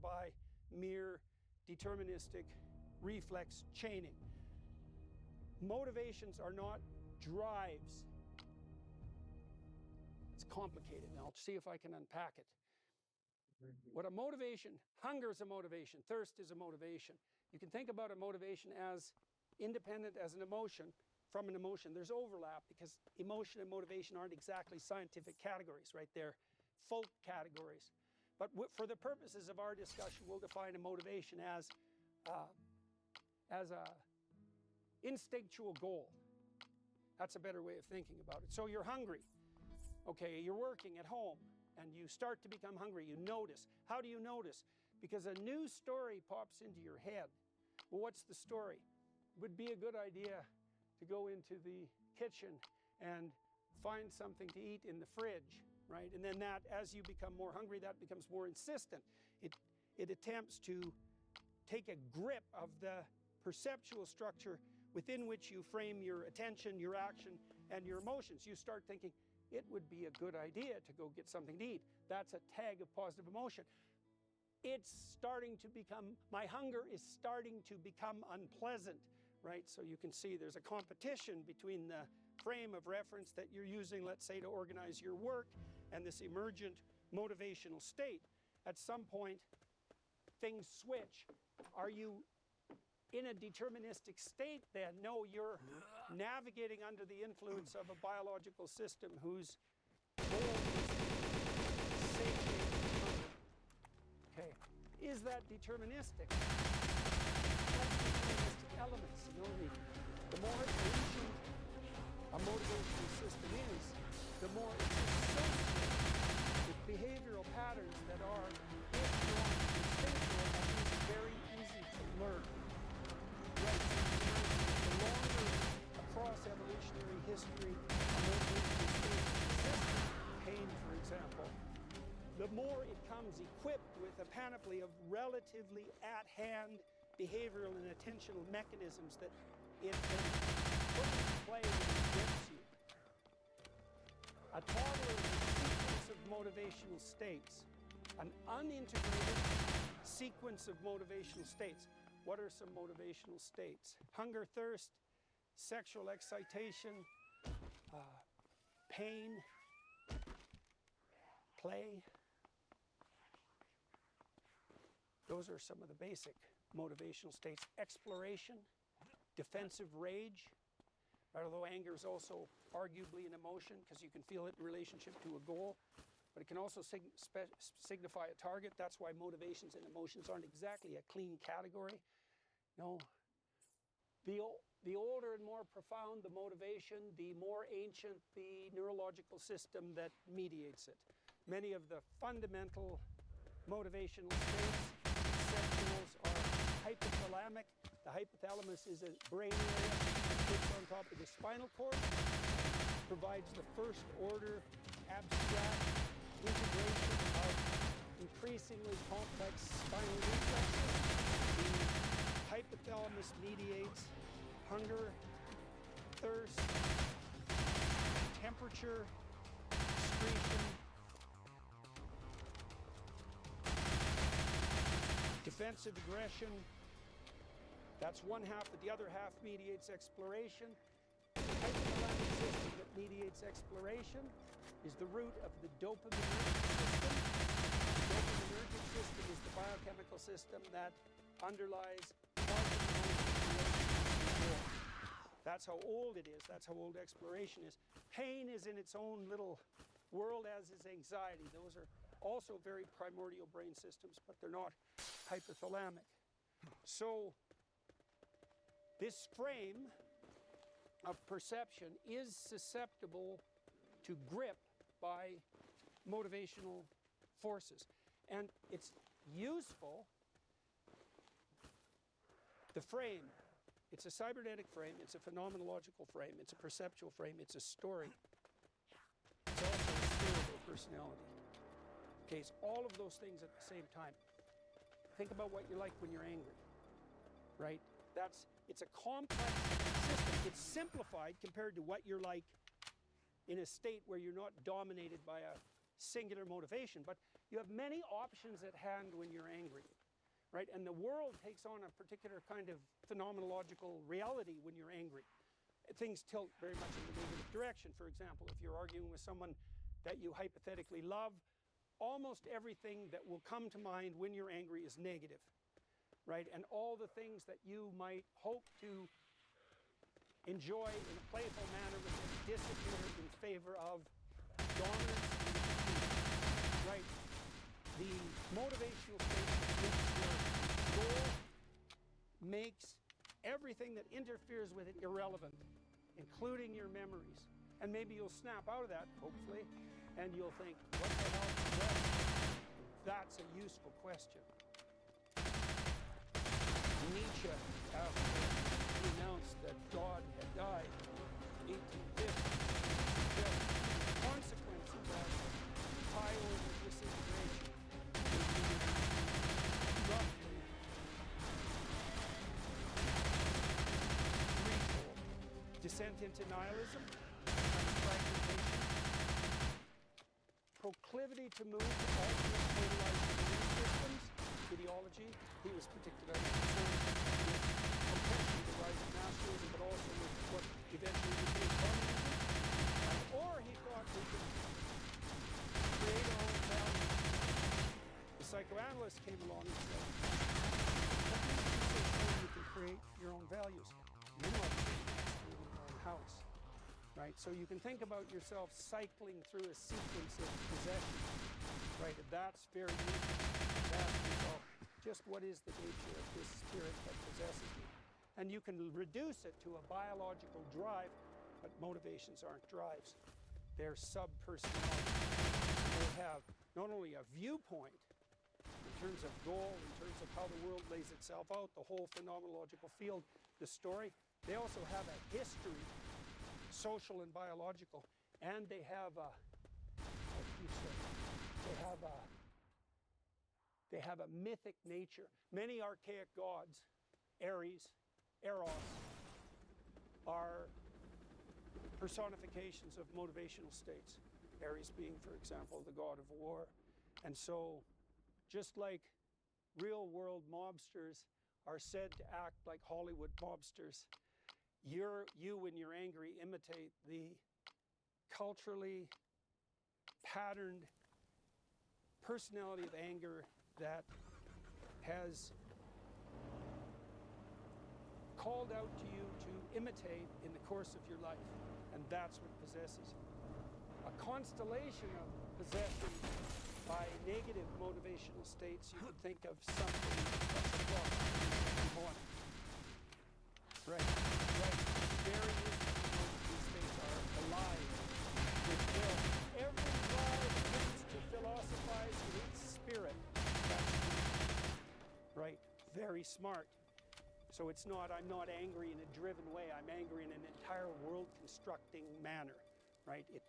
by mere deterministic reflex chaining. Motivations are not drives. It's complicated, and I'll see if I can unpack it. What a motivation, hunger is a motivation, thirst is a motivation. You can think about a motivation as independent as an emotion from an emotion. There's overlap because emotion and motivation aren't exactly scientific categories, right? They're folk categories. But for the purposes of our discussion, we'll define a motivation as a instinctual goal. That's a better way of thinking about it. So you're hungry. Okay, you're working at home and you start to become hungry. You notice. How do you notice? Because a new story pops into your head. Well, what's the story? It would be a good idea to go into the kitchen and find something to eat in the fridge, right? And then that, as you become more hungry, that becomes more insistent. It attempts to take a grip of the perceptual structure within which you frame your attention, your action, and your emotions. You start thinking, it would be a good idea to go get something to eat. That's a tag of positive emotion. It's starting to become, my hunger is starting to become unpleasant, right? So you can see there's a competition between the frame of reference that you're using, let's say, to organize your work, and this emergent motivational state. At some point, things switch. Are you in a deterministic state then? No, you're navigating under the influence of a biological system whose goal is satiate hunger. Okay, is that deterministic? That's deterministic elements. You know, the more ancient a motivational system is, the more it's associated with behavioral patterns that are, if not instinctual, at least very easy to learn. The longer across evolutionary history a motivational state exists, pain, for example, the more it comes equipped with a panoply of relatively at-hand behavioral and attentional mechanisms that it can put into play when it gets you. A toddler is a sequence of motivational states, an unintegrated sequence of motivational states. What are some motivational states? Hunger, thirst, sexual excitation, pain, play. Those are some of the basic motivational states. Exploration, defensive rage, although anger is also arguably an emotion because you can feel it in relationship to a goal, but it can also signify a target. That's why motivations and emotions aren't exactly a clean category. No. The older and more profound the motivation, the more ancient the neurological system that mediates it. Many of the fundamental motivational states, conceptuals, are hypothalamic. The hypothalamus is a brain area that sits on top of the spinal cord, provides the first order abstract integration of increasingly complex spinal reflexes. The hypothalamus mediates hunger, thirst, temperature, excretion, defensive aggression. That's one half, but the other half mediates exploration. The hypothalamic system that mediates exploration is the root of the dopaminergic system. The dopaminergic system is the biochemical system that underlies positive emotional. That's how old it is. That's how old exploration is. Pain is in its own little world, as is anxiety. Those are also very primordial brain systems, but they're not hypothalamic. So this frame of perception is susceptible to grip by motivational forces. And it's useful, the frame, it's a cybernetic frame, it's a phenomenological frame, it's a perceptual frame, it's a story. It's also a steerable personality. Okay, it's all of those things at the same time. Think about what you're like when you're angry, right? It's a complex system. It's simplified compared to what you're like in a state where you're not dominated by a singular motivation, but you have many options at hand when you're angry, right? And the world takes on a particular kind of phenomenological reality when you're angry. Things tilt very much in the negative direction. For example, if you're arguing with someone that you hypothetically love, almost everything that will come to mind when you're angry is negative, right? And all the things that you might hope to enjoy in a playful manner will disappear in favor of dominance and defeat, right? The motivational state of which your goal makes everything that interferes with it irrelevant, including your memories. And maybe you'll snap out of that, hopefully, and you'll think, what the hell is that? That's a useful question. Nietzsche, after he announced that God had died in 1850, the consequence of that high order disintegration would be roughly threefold: descent into nihilism, fragmentation, proclivity to move to alternate polarized belief systems, ideology. He was particularly concerned with potentially the rise of nationalism, but also with what eventually became communism. Or he thought we could create our own values. The psychoanalyst came along and said, what makes you so sure you can create your own values? You're not in your own house. Right? So you can think about yourself cycling through a sequence of possessions, right? And that's very useful. Ask yourself, just what is the nature of this spirit that possesses me? And you can reduce it to a biological drive, but motivations aren't drives. They're sub-personalities. They have not only a viewpoint in terms of goal, in terms of how the world lays itself out, the whole phenomenological field, the story, they also have a history, social and biological, and they have a, what do you say, they have a mythic nature. Many archaic gods, Ares, Eros, are personifications of motivational states. Ares being, for example, the god of war. And so, just like real world mobsters are said to act like Hollywood mobsters, you, when you're angry, imitate the culturally patterned personality of anger that has called out to you to imitate in the course of your life. And that's what possesses you. A constellation of possession by negative motivational states, you could think of something that's a clock in the morning. Right. Very useful that these states are alive with will. Every drive attempts to philosophize with its spirit. That's right. Very smart. So it's not, I'm not angry in a driven way. I'm angry in an entire world constructing manner. Right? It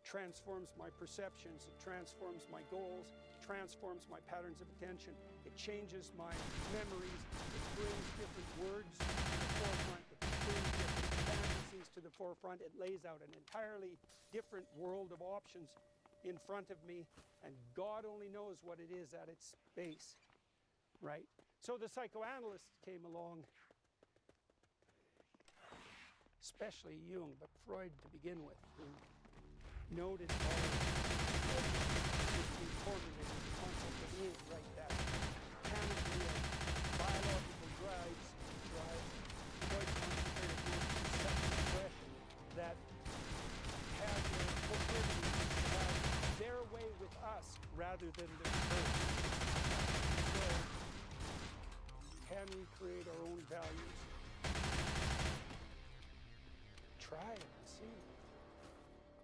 transforms my perceptions, it transforms my goals, it transforms my patterns of attention, it changes my memories, it brings different words to the forefront, it brings different fantasies to the forefront, it lays out an entirely different world of options in front of me, and God only knows what it is at its base, right? So the psychoanalysts came along, especially Jung, but Freud to begin with, who noted all this formulated the concept of need, right? That panoply of biological drives, Freud concentrated on self-expression that have their proclivity to have their way with us rather than the reverse. So, can we create our own values? Try it and see.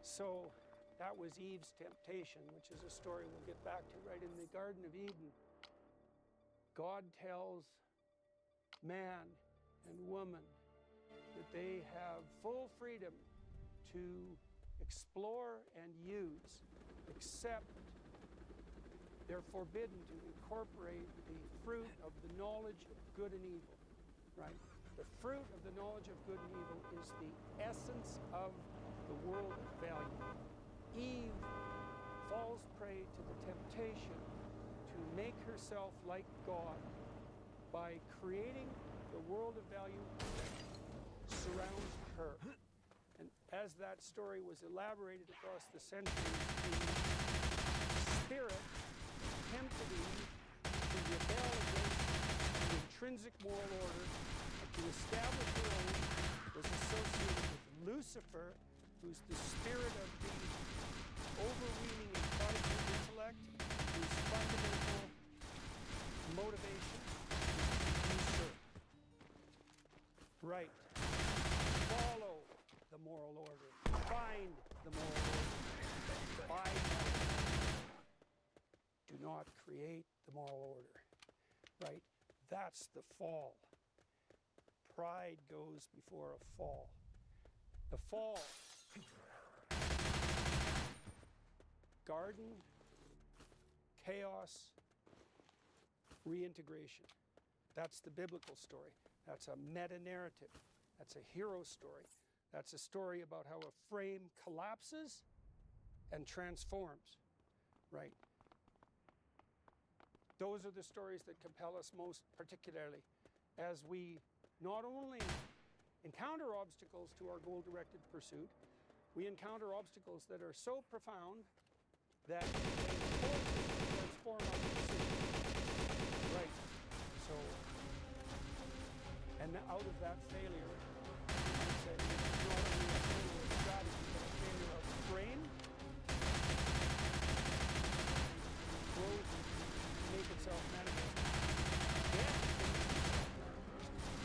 So that was Eve's temptation, which is a story we'll get back to. Right in the Garden of Eden, God tells man and woman that they have full freedom to explore and use, except they're forbidden to incorporate the fruit of the knowledge of good and evil, right? The fruit of the knowledge of good and evil is the essence of the world of value. Eve falls prey to the temptation to make herself like God by creating the world of value that surrounds her. And as that story was elaborated across the centuries, the spirit tempted Eve to rebel against the intrinsic moral order and to establish her own was associated with Lucifer, who's the spirit of the overweening and prideful intellect, whose fundamental motivation is to usurp. Right. Follow the moral order. Find the moral order. Abide by it. Do not create the moral order. Right? That's the fall. Pride goes before a fall. The fall. Garden, chaos, reintegration. That's the biblical story. That's a meta-narrative. That's a hero story. That's a story about how a frame collapses and transforms, right? Those are the stories that compel us most particularly as we not only encounter obstacles to our goal-directed pursuit, we encounter obstacles that are so profound that they force us to transform our pursuit. Right. So, and out of that failure, I said, it's not only a failure of strategy, but a failure of frame, growth, make itself manifest. Yeah.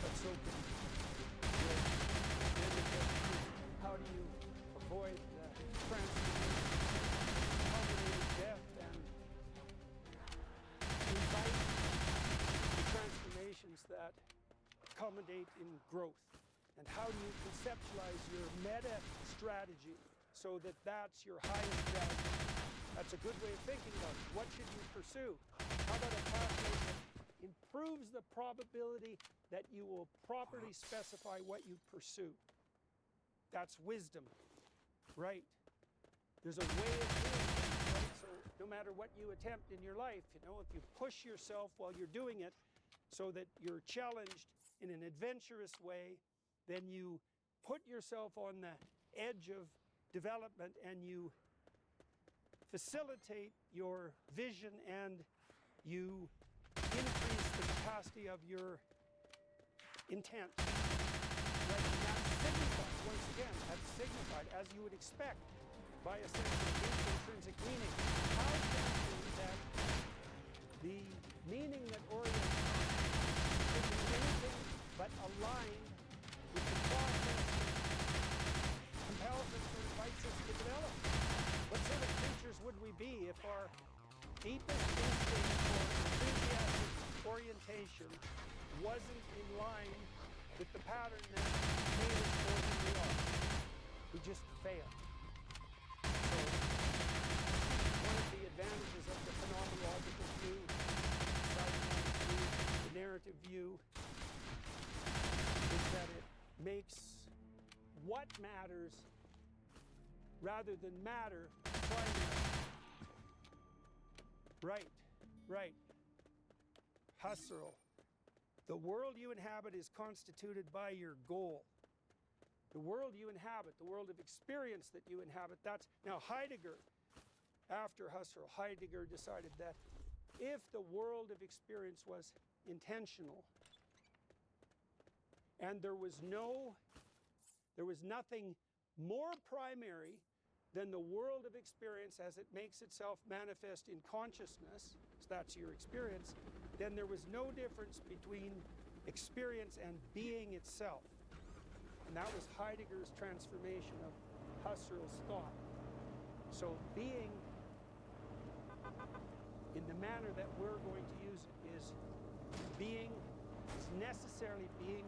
But so can how do you avoid the transformation, culminating death, and invite the transformations that culminate in growth? And how do you conceptualize your meta strategy so that that's your highest strategy? That's a good way of thinking about it. What should you pursue? How about a pathway that improves the probability that you will properly specify what you pursue? That's wisdom, right? There's a way of doing things, right? So no matter what you attempt in your life, you know, if you push yourself while you're doing it so that you're challenged in an adventurous way, then you put yourself on the edge of development and you facilitate your vision and you increase the capacity of your intent. Right? And that's signified, once again, that's signified as you would expect by a sense of intrinsic meaning. How can it be that the meaning that orients could be anything but aligned with the process that compels us or invites us to develop? What sort of creatures would we be if our deepest instinct for enthusiastic orientation wasn't in line with the pattern that made us more than we are? We just fail. So, one of the advantages of the phenomenological view, the psychological view, the narrative view, is that it makes what matters rather than matter primary. Right. Husserl. The world you inhabit is constituted by your goal. The world you inhabit, the world of experience that you inhabit, that's... Now Heidegger, after Husserl, Heidegger decided that if the world of experience was intentional and there was nothing more primary than the world of experience as it makes itself manifest in consciousness, so that's your experience, then there was no difference between experience and being itself. And that was Heidegger's transformation of Husserl's thought. So being, in the manner that we're going to use it, is necessarily being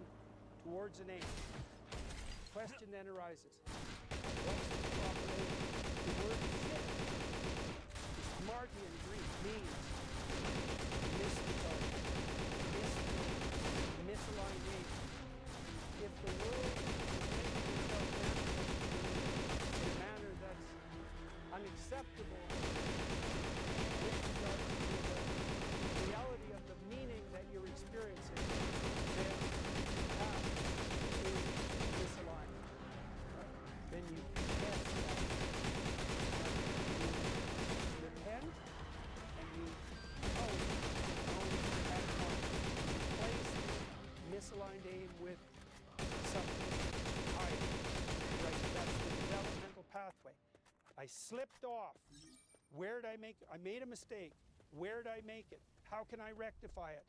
towards an aim. The question then arises, what's the proper aim? The word sin, this Martian Greek, means mystical, misaligned aim. If the world is making itself manifest in a manner that's unacceptable I slipped off. Where did I make it? I made a mistake. Where did I make it? How can I rectify it?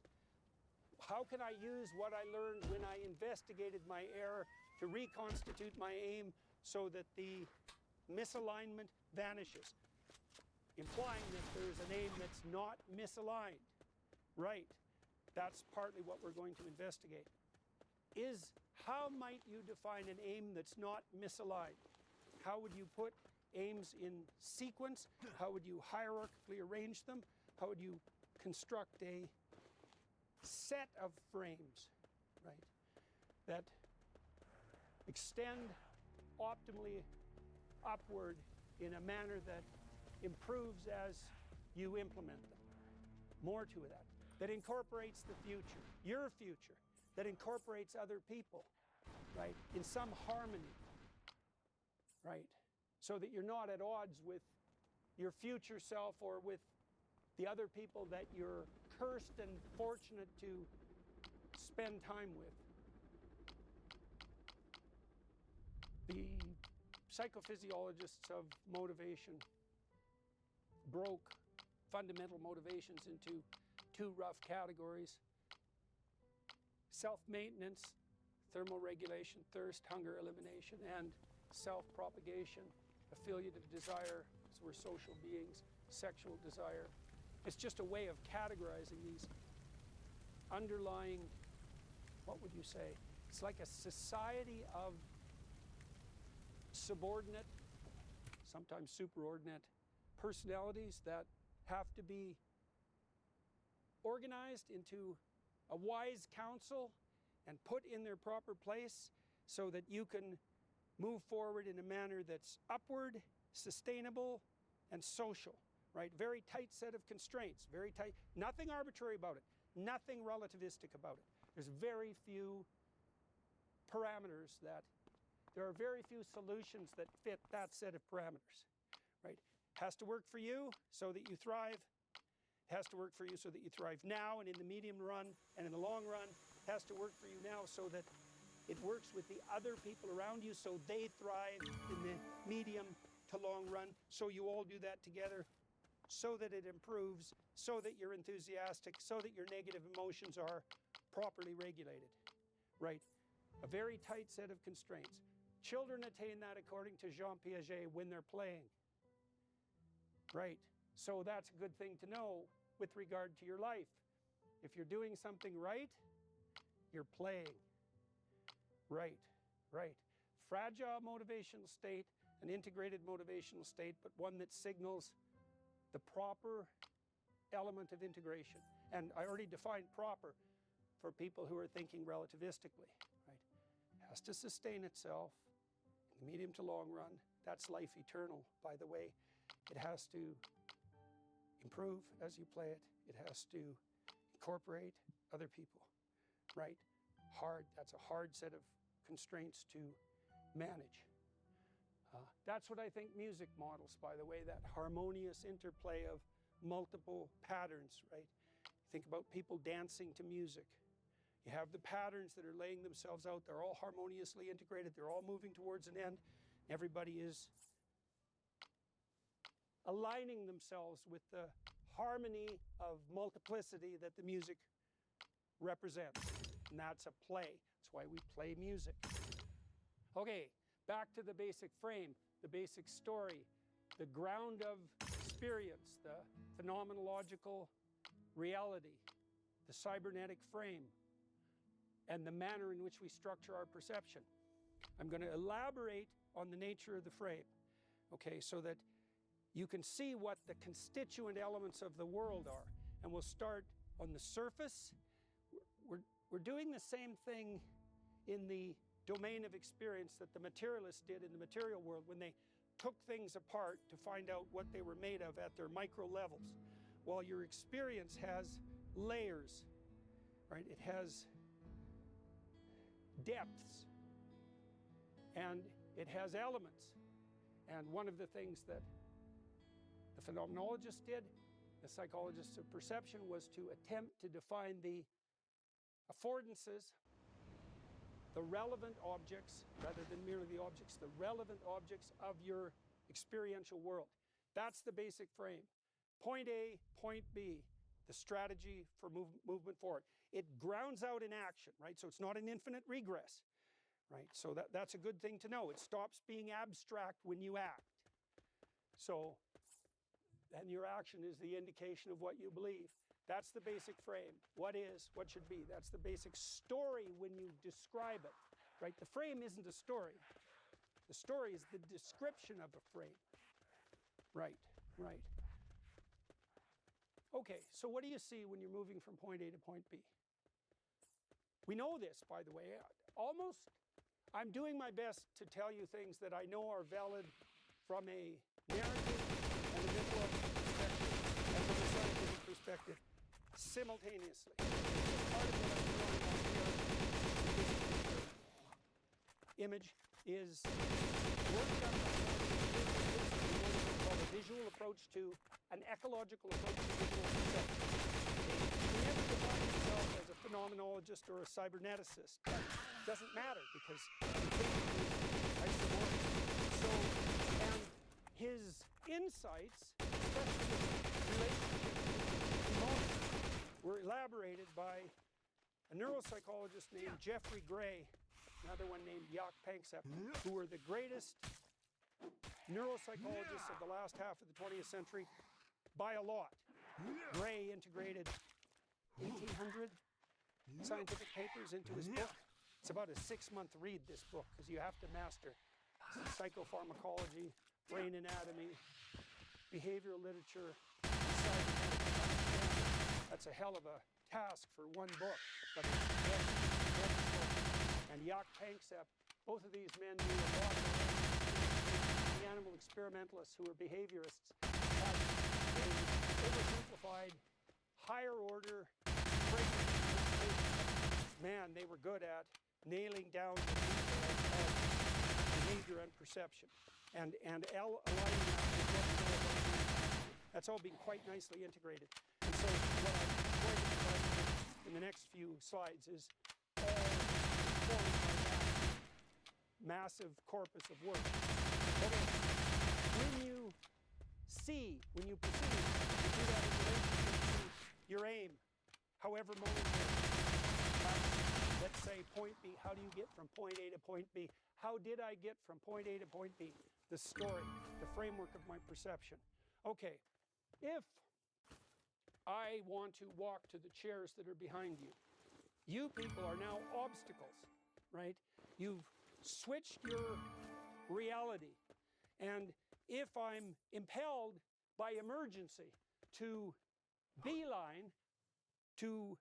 How can I use what I learned when I investigated my error to reconstitute my aim so that the misalignment vanishes? Implying that there's an aim that's not misaligned. Right. That's partly what we're going to investigate. How might you define an aim that's not misaligned? How would you put aims in sequence? How would you hierarchically arrange them? How would you construct a set of frames, right, that extend optimally upward in a manner that improves as you implement them? More to that. That incorporates the future, your future, that incorporates other people, right, in some harmony, right, so that you're not at odds with your future self or with the other people that you're cursed and fortunate to spend time with. The psychophysiologists of motivation broke fundamental motivations into two rough categories: self-maintenance, thermoregulation, thirst, hunger, elimination, and self-propagation, affiliative desire, as we're social beings, sexual desire. It's just a way of categorizing these underlying, what would you say? It's like a society of subordinate, sometimes superordinate personalities that have to be organized into a wise council and put in their proper place so that you can move forward in a manner that's upward, sustainable, and social, right? Very tight set of constraints, very tight, nothing arbitrary about it, nothing relativistic about it. There's very few parameters there are very few solutions that fit that set of parameters, right? Has to work for you so that you thrive. Has to work for you so that you thrive now and in the medium run and in the long run. Has to work for you now so that it works with the other people around you so they thrive in the medium to long run. So you all do that together so that it improves, so that you're enthusiastic, so that your negative emotions are properly regulated, right? A very tight set of constraints. Children attain that according to Jean Piaget when they're playing, right? So that's a good thing to know with regard to your life. If you're doing something right, you're playing. Right, right. Fragile motivational state, an integrated motivational state, but one that signals the proper element of integration. And I already defined proper for people who are thinking relativistically, right? Has to sustain itself in the medium to long run. That's life eternal, by the way. It has to improve as you play it. It has to incorporate other people, right? Hard, that's a hard set of constraints to manage. That's what I think music models, by the way, that harmonious interplay of multiple patterns, right? Think about people dancing to music. You have the patterns that are laying themselves out. They're all harmoniously integrated. They're all moving towards an end. Everybody is aligning themselves with the harmony of multiplicity that the music represents. And that's a play. That's why we play music. Okay, back to the basic frame, the basic story, the ground of experience, the phenomenological reality, the cybernetic frame, and the manner in which we structure our perception. I'm going to elaborate on the nature of the frame, okay, so that you can see what the constituent elements of the world are. And we'll start on the surface. We're doing the same thing in the domain of experience that the materialists did in the material world when they took things apart to find out what they were made of at their micro levels. While your experience has layers, right? It has depths and it has elements. And one of the things that the phenomenologists did, the psychologists of perception, was to attempt to define the affordances, the relevant objects, rather than merely the objects, the relevant objects of your experiential world. That's the basic frame. Point A, point B, the strategy for movement forward. It grounds out in action, right? So it's not an infinite regress, right? So that's a good thing to know. It stops being abstract when you act. So, and your action is the indication of what you believe. That's the basic frame. What is, what should be. That's the basic story when you describe it, right? The frame isn't a story. The story is the description of a frame. Right, right. Okay, so what do you see when you're moving from point A to point B? We know this, by the way. Almost, I'm doing my best to tell you things that I know are valid from a narrative and a mythological perspective and from a scientific perspective simultaneously. Part of what I'm doing on here, image, is work done by called a visual approach to an ecological approach to visual perception. He never defined himself as a phenomenologist or a cyberneticist. That doesn't matter because isomorphic. So, and his insights, especially the relationship to emotion, were elaborated by a neuropsychologist named Jeffrey Gray, another one named Jaak Panksepp, who were the greatest neuropsychologists of the last half of the 20th century by a lot. Gray integrated 1,800 scientific papers into his book. It's about a 6-month read, this book, because you have to master psychopharmacology, brain anatomy, behavioral literature, that's a hell of a task for one book, but it's a book. And Jaak Panksepp, both of these men knew a lot of the animal experimentalists who were behaviorists had a oversimplified, higher order man, they were good at nailing down the details of behavior and perception and aligning that with what we know about nature. That's all being quite nicely integrated. And so what I'm going to describe in the next few slides is all formed by that massive corpus of work. Okay, when you see, when you perceive, you do that in relationship to your aim, however momentary. Let's say point B, how do you get from point A to point B? How did I get from point A to point B? The story, the framework of my perception. Okay, if I want to walk to the chairs that are behind you, you people are now obstacles, right? You've switched your reality. And if I'm impelled by emergency to beeline to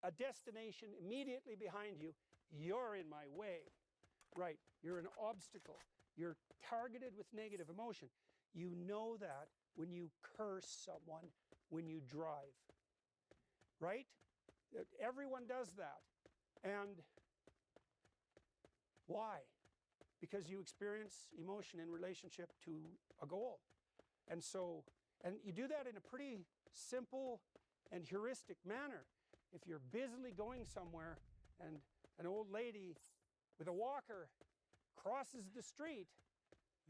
a destination immediately behind you, you're in my way, right? You're an obstacle. You're targeted with negative emotion. You know that when you curse someone when you drive, right? Everyone does that. And why? Because you experience emotion in relationship to a goal. And so, and you do that in a pretty simple and heuristic manner. If you're busily going somewhere and an old lady with a walker crosses the street,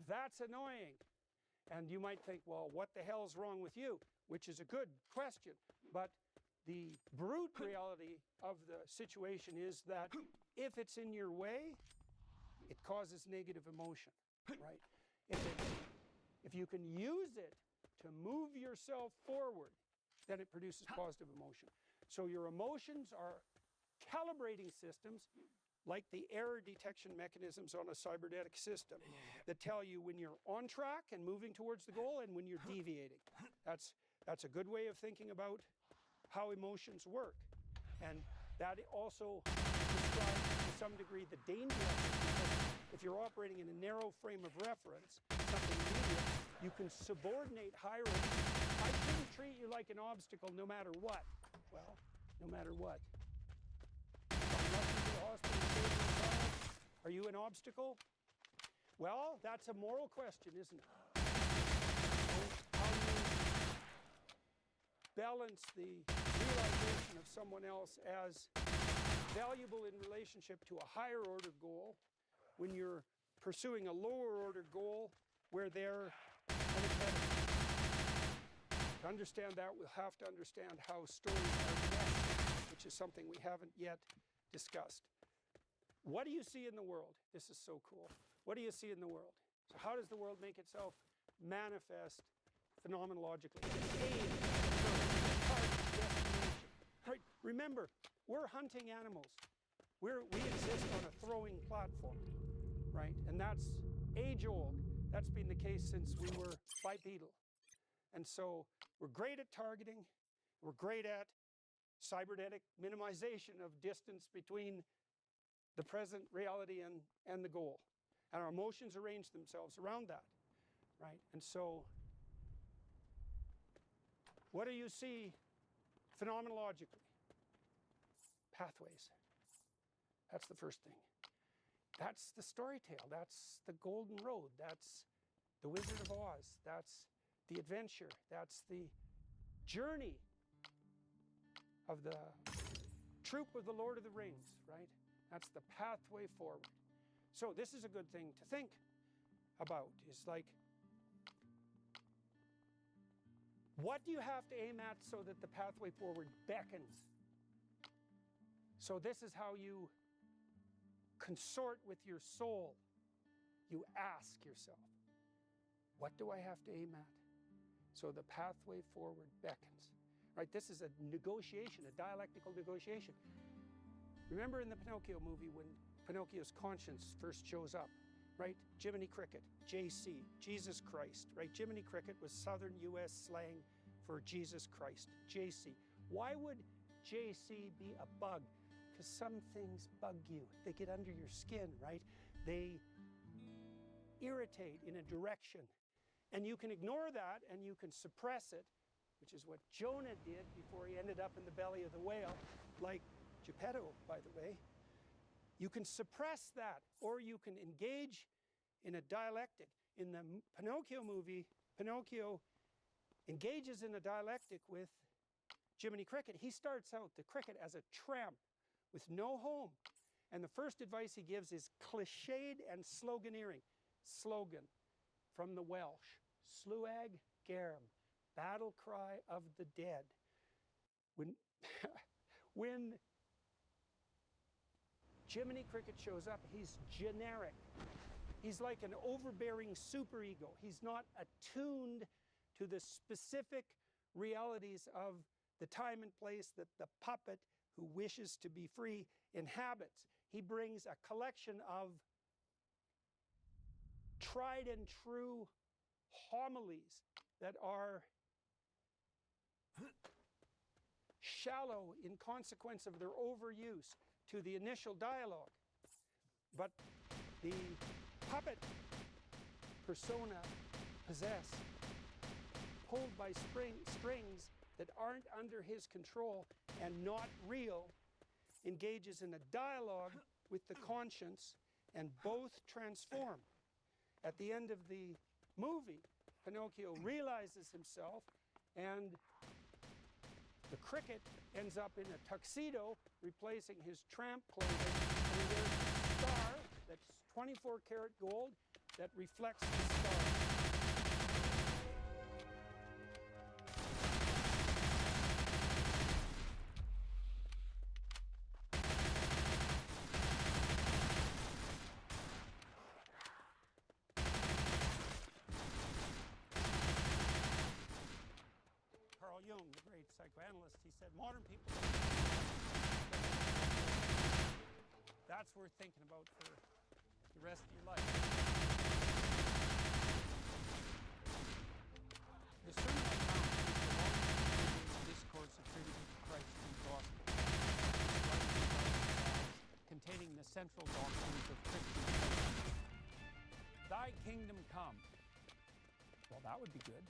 that's annoying. And you might think, well, what the hell's wrong with you? Which is a good question. But the brute reality of the situation is that if it's in your way, it causes negative emotion, right? If you can use it to move yourself forward, then it produces positive emotion. So your emotions are calibrating systems like the error detection mechanisms on a cybernetic system that tell you when you're on track and moving towards the goal and when you're deviating. That's a good way of thinking about how emotions work. And that also describes to some degree the danger of it, because if you're operating in a narrow frame of reference, something immediate, you can subordinate hierarchy. I shouldn't treat you like an obstacle no matter what. Well, no matter what. I'm rushing to the hospital, are you an obstacle? Well, that's a moral question, isn't it? How do you balance the realization of someone else as valuable in relationship to a higher order goal when you're pursuing a lower order goal where they're unattainable. To understand that, we'll have to understand how stories are connected, which is something we haven't yet discussed. What do you see in the world? This is so cool. What do you see in the world? So how does the world make itself manifest phenomenologically? Right. Remember, we're hunting animals. We exist on a throwing platform, right? And that's age-old. That's been the case since we were bipedal. And so we're great at targeting. We're great at cybernetic minimization of distance between the present reality and the goal. And our emotions arrange themselves around that, right? And so what do you see phenomenologically? Pathways. That's the first thing. That's the story tale. That's the golden road. That's the Wizard of Oz. That's the adventure. That's the journey of the troop of the Lord of the Rings, right? That's the pathway forward. So this is a good thing to think about. Is like, what do you have to aim at so that the pathway forward beckons? So this is how you consort with your soul. You ask yourself, what do I have to aim at so the pathway forward beckons? Right? This is a negotiation, a dialectical negotiation. Remember in the Pinocchio movie when Pinocchio's conscience first shows up, right? Jiminy Cricket, JC, Jesus Christ, right? Jiminy Cricket was southern US slang for Jesus Christ, JC. Why would JC be a bug? Because some things bug you. They get under your skin, right? They irritate in a direction. And you can ignore that and you can suppress it, which is what Jonah did before he ended up in the belly of the whale, like Geppetto, by the way. You can suppress that, or you can engage in a dialectic. In the Pinocchio movie, Pinocchio engages in a dialectic with Jiminy Cricket. He starts out the cricket as a tramp with no home. And the first advice he gives is cliched and sloganeering. Slogan from the Welsh. Sluag Garum, battle cry of the dead. When Jiminy Cricket shows up, he's generic. He's like an overbearing superego. He's not attuned to the specific realities of the time and place that the puppet who wishes to be free inhabits. He brings a collection of tried and true homilies that are shallow in consequence of their overuse to the initial dialogue. But the puppet persona possessed, pulled by strings that aren't under his control and not real, engages in a dialogue with the conscience, and both transform. At the end of the movie, Pinocchio realizes himself, and the cricket ends up in a tuxedo, replacing his tramp clothing, and he wears a star that's 24-karat gold that reflects the star. Jung, the great psychoanalyst, he said, modern people, that's worth thinking about for the rest of your life. The Sermon on the Mount is the longest discourse attributed to Christ in the Gospel, containing the central doctrines of Christian faith. Thy kingdom come. Well, that would be good.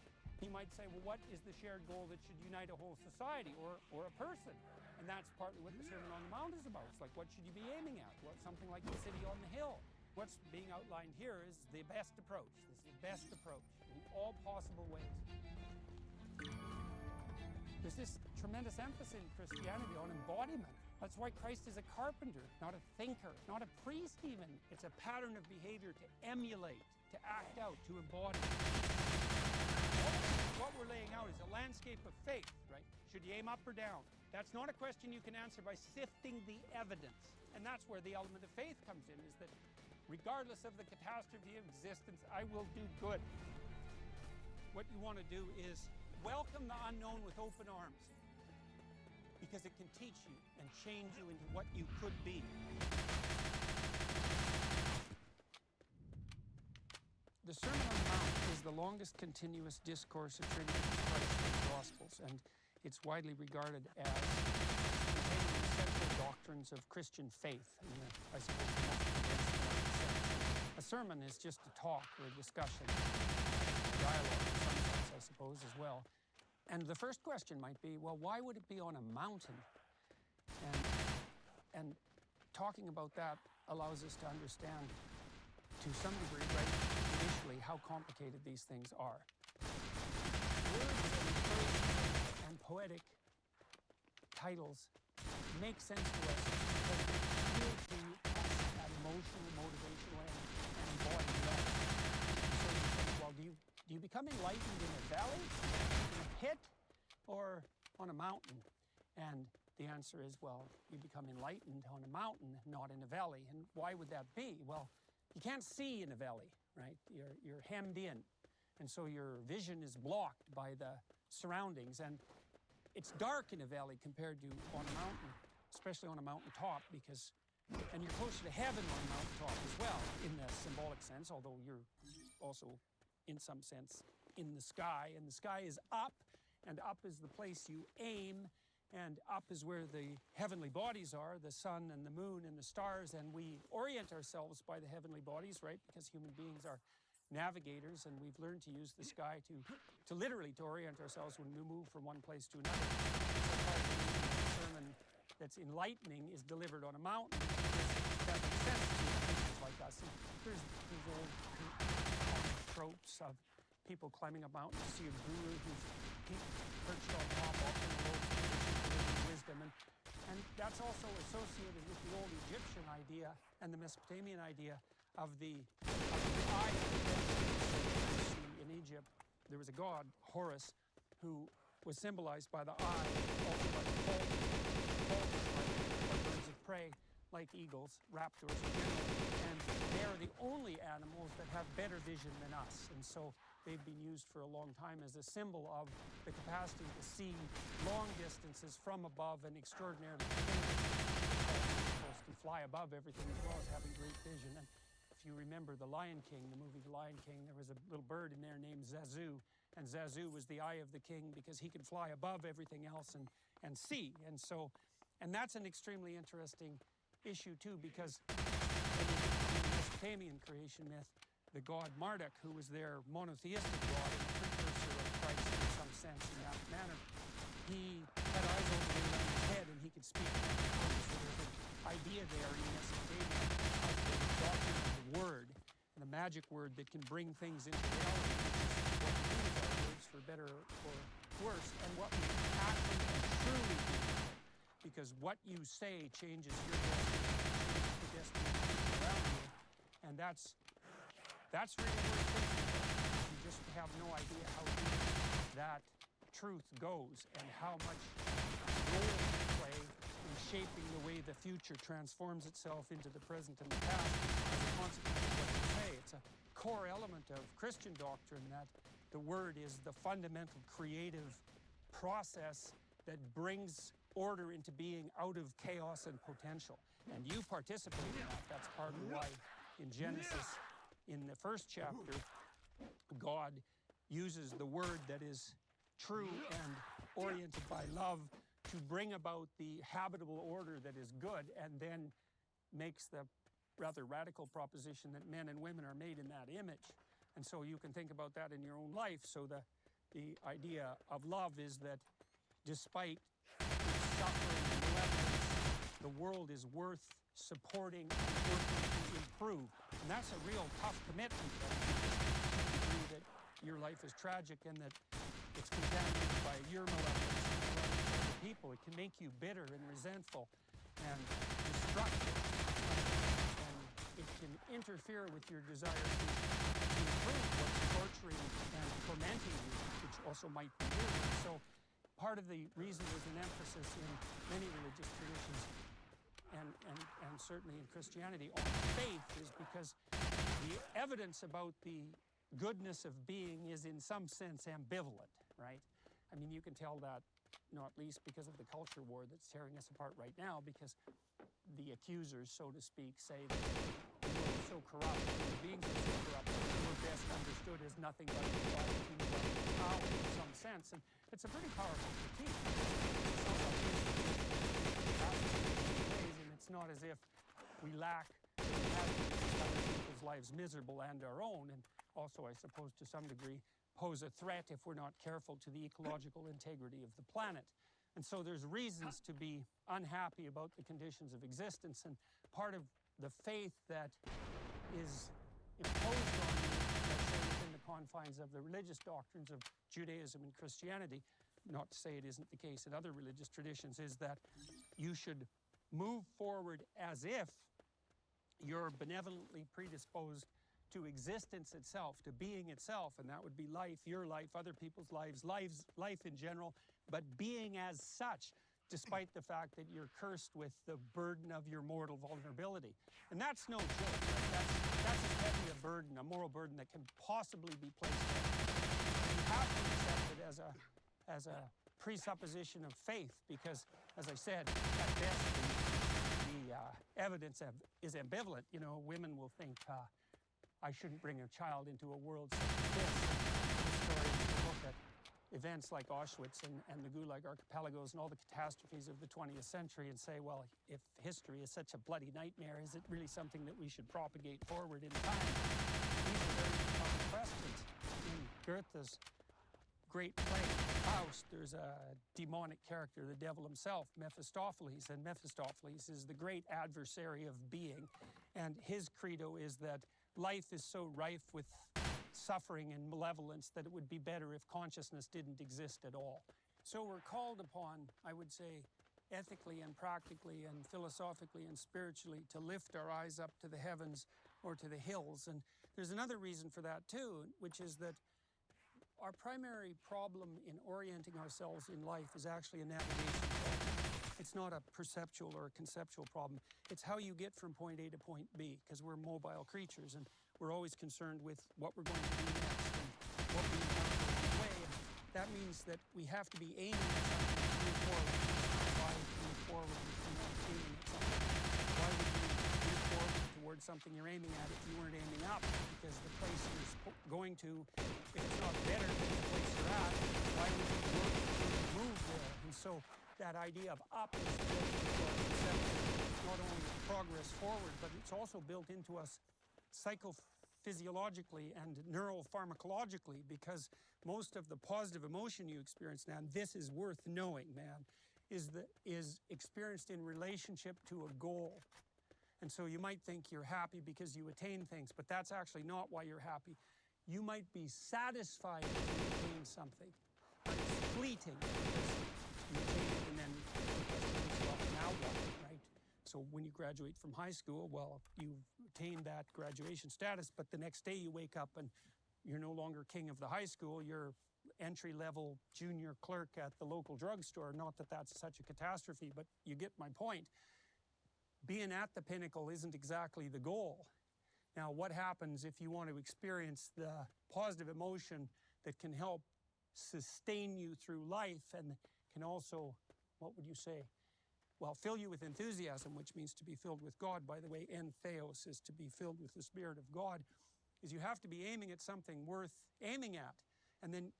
You might say, well, what is the shared goal that should unite a whole society or a person? And that's partly what the Sermon on the Mount is about. It's like, what should you be aiming at? Well, something like the city on the hill. What's being outlined here is the best approach. This is the best approach in all possible ways. There's this tremendous emphasis in Christianity on embodiment. That's why Christ is a carpenter, not a thinker, not a priest even. It's a pattern of behavior to emulate, to act out, to embody. What we're laying out is a landscape of faith, right? Should you aim up or down? That's not a question you can answer by sifting the evidence. And that's where the element of faith comes in, is that regardless of the catastrophe of existence, I will do good. What you want to do is welcome the unknown with open arms, because it can teach you and change you into what you could be. The Sermon on the Mount is the longest continuous discourse attributed to Christ in the Gospels, and it's widely regarded as containing the central doctrines of Christian faith, in the, I suppose, the most condensed sense. A sermon is just a talk or a discussion, a dialogue in some sense, I suppose, as well. And the first question might be, well, why would it be on a mountain? And talking about that allows us to understand, to some degree, right initially, how complicated these things are. Words and phrases and poetic titles make sense to us because they appeal to us at emotional, motivational, and embodied level. So you think, well, do you become enlightened in a valley, in a pit, or on a mountain? And the answer is, well, you become enlightened on a mountain, not in a valley. And why would that be? Well, you can't see in a valley, right? You're hemmed in. And so your vision is blocked by the surroundings. And it's dark in a valley compared to on a mountain, especially on a mountaintop, because, and you're closer to heaven on a mountaintop as well, in the symbolic sense, although you're also, in some sense, in the sky. And the sky is up, and up is the place you aim, and up is where the heavenly bodies are, the sun and the moon and the stars, and we orient ourselves by the heavenly bodies, right? Because human beings are navigators, and we've learned to use the sky to literally to orient ourselves when we move from one place to another. So part of the sermon that's enlightening is delivered on a mountain, because that makes sense to creatures like us. And there's these old tropes of people climbing a mountain to see a guru who's perched on top, often in the lowest position, delivering wisdom. And that's also associated with the old Egyptian idea and the Mesopotamian idea of the eye. In Egypt, there was a god, Horus, who was symbolized by the eye, also by the falcons, birds of prey, like eagles, raptors in general. And they're the only animals that have better vision than us. And so they've been used for a long time as a symbol of the capacity to see long distances from above and extraordinarily to fly above everything, as well as having great vision. And if you remember The Lion King, the movie The Lion King, there was a little bird in there named Zazu. And Zazu was the eye of the king because he could fly above everything else and see. And that's an extremely interesting issue too, because in the Mesopotamian creation myth, the god Marduk, who was their monotheistic god and the precursor of Christ in some sense in that manner, he had eyes over his head and he could speak. So there's an idea there in Mesopotamia of the doctrine of the word, and the magic word that can bring things into reality, which is what we use our words for better or worse, and what we actually and truly do. Because what you say changes your destiny, changes the destiny of people around you, and that's really worth thinking about. You just have no idea how deep that truth goes and how much role you play in shaping the way the future transforms itself into the present and the past as a consequence of what you say. It's a core element of Christian doctrine that the word is the fundamental creative process that brings order into being out of chaos and potential. And you participate in that. That's part of why in Genesis, in the first chapter, God uses the word that is true and oriented by love to bring about the habitable order that is good, and then makes the rather radical proposition that men and women are made in that image. And so you can think about that in your own life. So the idea of love is that despite suffering and malevolence, the world is worth supporting and working to improve. And that's a real tough commitment, though, that your life is tragic and that it's contaminated by your malevolence and the malevolence of other people. It can make you bitter and resentful and destructive. And it can interfere with your desire to prove what's torturing and tormenting you, which also might be you. And so part of the reason there's an emphasis in many religious traditions and certainly in Christianity on faith is because the evidence about the goodness of being is in some sense ambivalent, right? I mean, you can tell that not least because of the culture war that's tearing us apart right now, because the accusers, so to speak, say that the world is so corrupt, human beings are so corrupt, that we're best understood as nothing but power in some sense. And it's a pretty powerful critique. It's not as if we lack other people's lives miserable and our own, and also, I suppose, to some degree, pose a threat if we're not careful to the ecological integrity of the planet. And so there's reasons to be unhappy about the conditions of existence, and part of the faith that is imposed on you, let's say within the confines of the religious doctrines of Judaism and Christianity, not to say it isn't the case in other religious traditions, is that you should move forward as if you're benevolently predisposed to existence itself, to being itself, and that would be life, your life, other people's lives, life in general, but being as such, despite the fact that you're cursed with the burden of your mortal vulnerability. And that's no joke. That's as heavy a burden, a moral burden that can possibly be placed on you. You have to accept it as a presupposition of faith, because, as I said, at best, the evidence is ambivalent. You know, women will think, I shouldn't bring a child into a world such as this. Historians will look at events like Auschwitz and the Gulag archipelagos and all the catastrophes of the 20th century and say, well, if history is such a bloody nightmare, is it really something that we should propagate forward in time? These are very common questions. In Goethe's great play, Faust, there's a demonic character, the devil himself, Mephistopheles, and Mephistopheles is the great adversary of being, and his credo is that life is so rife with suffering and malevolence that it would be better if consciousness didn't exist at all. So we're called upon, I would say, ethically and practically and philosophically and spiritually to lift our eyes up to the heavens or to the hills. And there's another reason for that too, which is that our primary problem in orienting ourselves in life is actually a navigation problem. It's not a perceptual or a conceptual problem. It's how you get from point A to point B, because we're mobile creatures and we're always concerned with what we're going to do next and what we encounter along the way. And that means that we have to be aiming at something to move forward. Why move forward if you're not aiming at something? Why would you move forward towards something you're aiming at if you weren't aiming up? Because the place you're going to, if it's not better than the place you're at, why would you work to move there? And so that idea of up is built into our conception, not only progress forward, but it's also built into us psychophysiologically and neuropharmacologically, because most of the positive emotion you experience now, and this is worth knowing, man, is experienced in relationship to a goal. And so you might think you're happy because you attain things, but that's actually not why you're happy. You might be satisfied if you attain something, but it's fleeting because you attain it and then the question is, well, now what, right? So when you graduate from high school, well, you've attained that graduation status, but the next day you wake up and you're no longer king of the high school, you're entry-level junior clerk at the local drugstore. Not that that's such a catastrophe, but you get my point. Being at the pinnacle isn't exactly the goal. Now, what happens if you want to experience the positive emotion that can help sustain you through life and can also, what would you say? Well, fill you with enthusiasm, which means to be filled with God, by the way. Entheos is to be filled with the Spirit of God, is you have to be aiming at something worth aiming at. And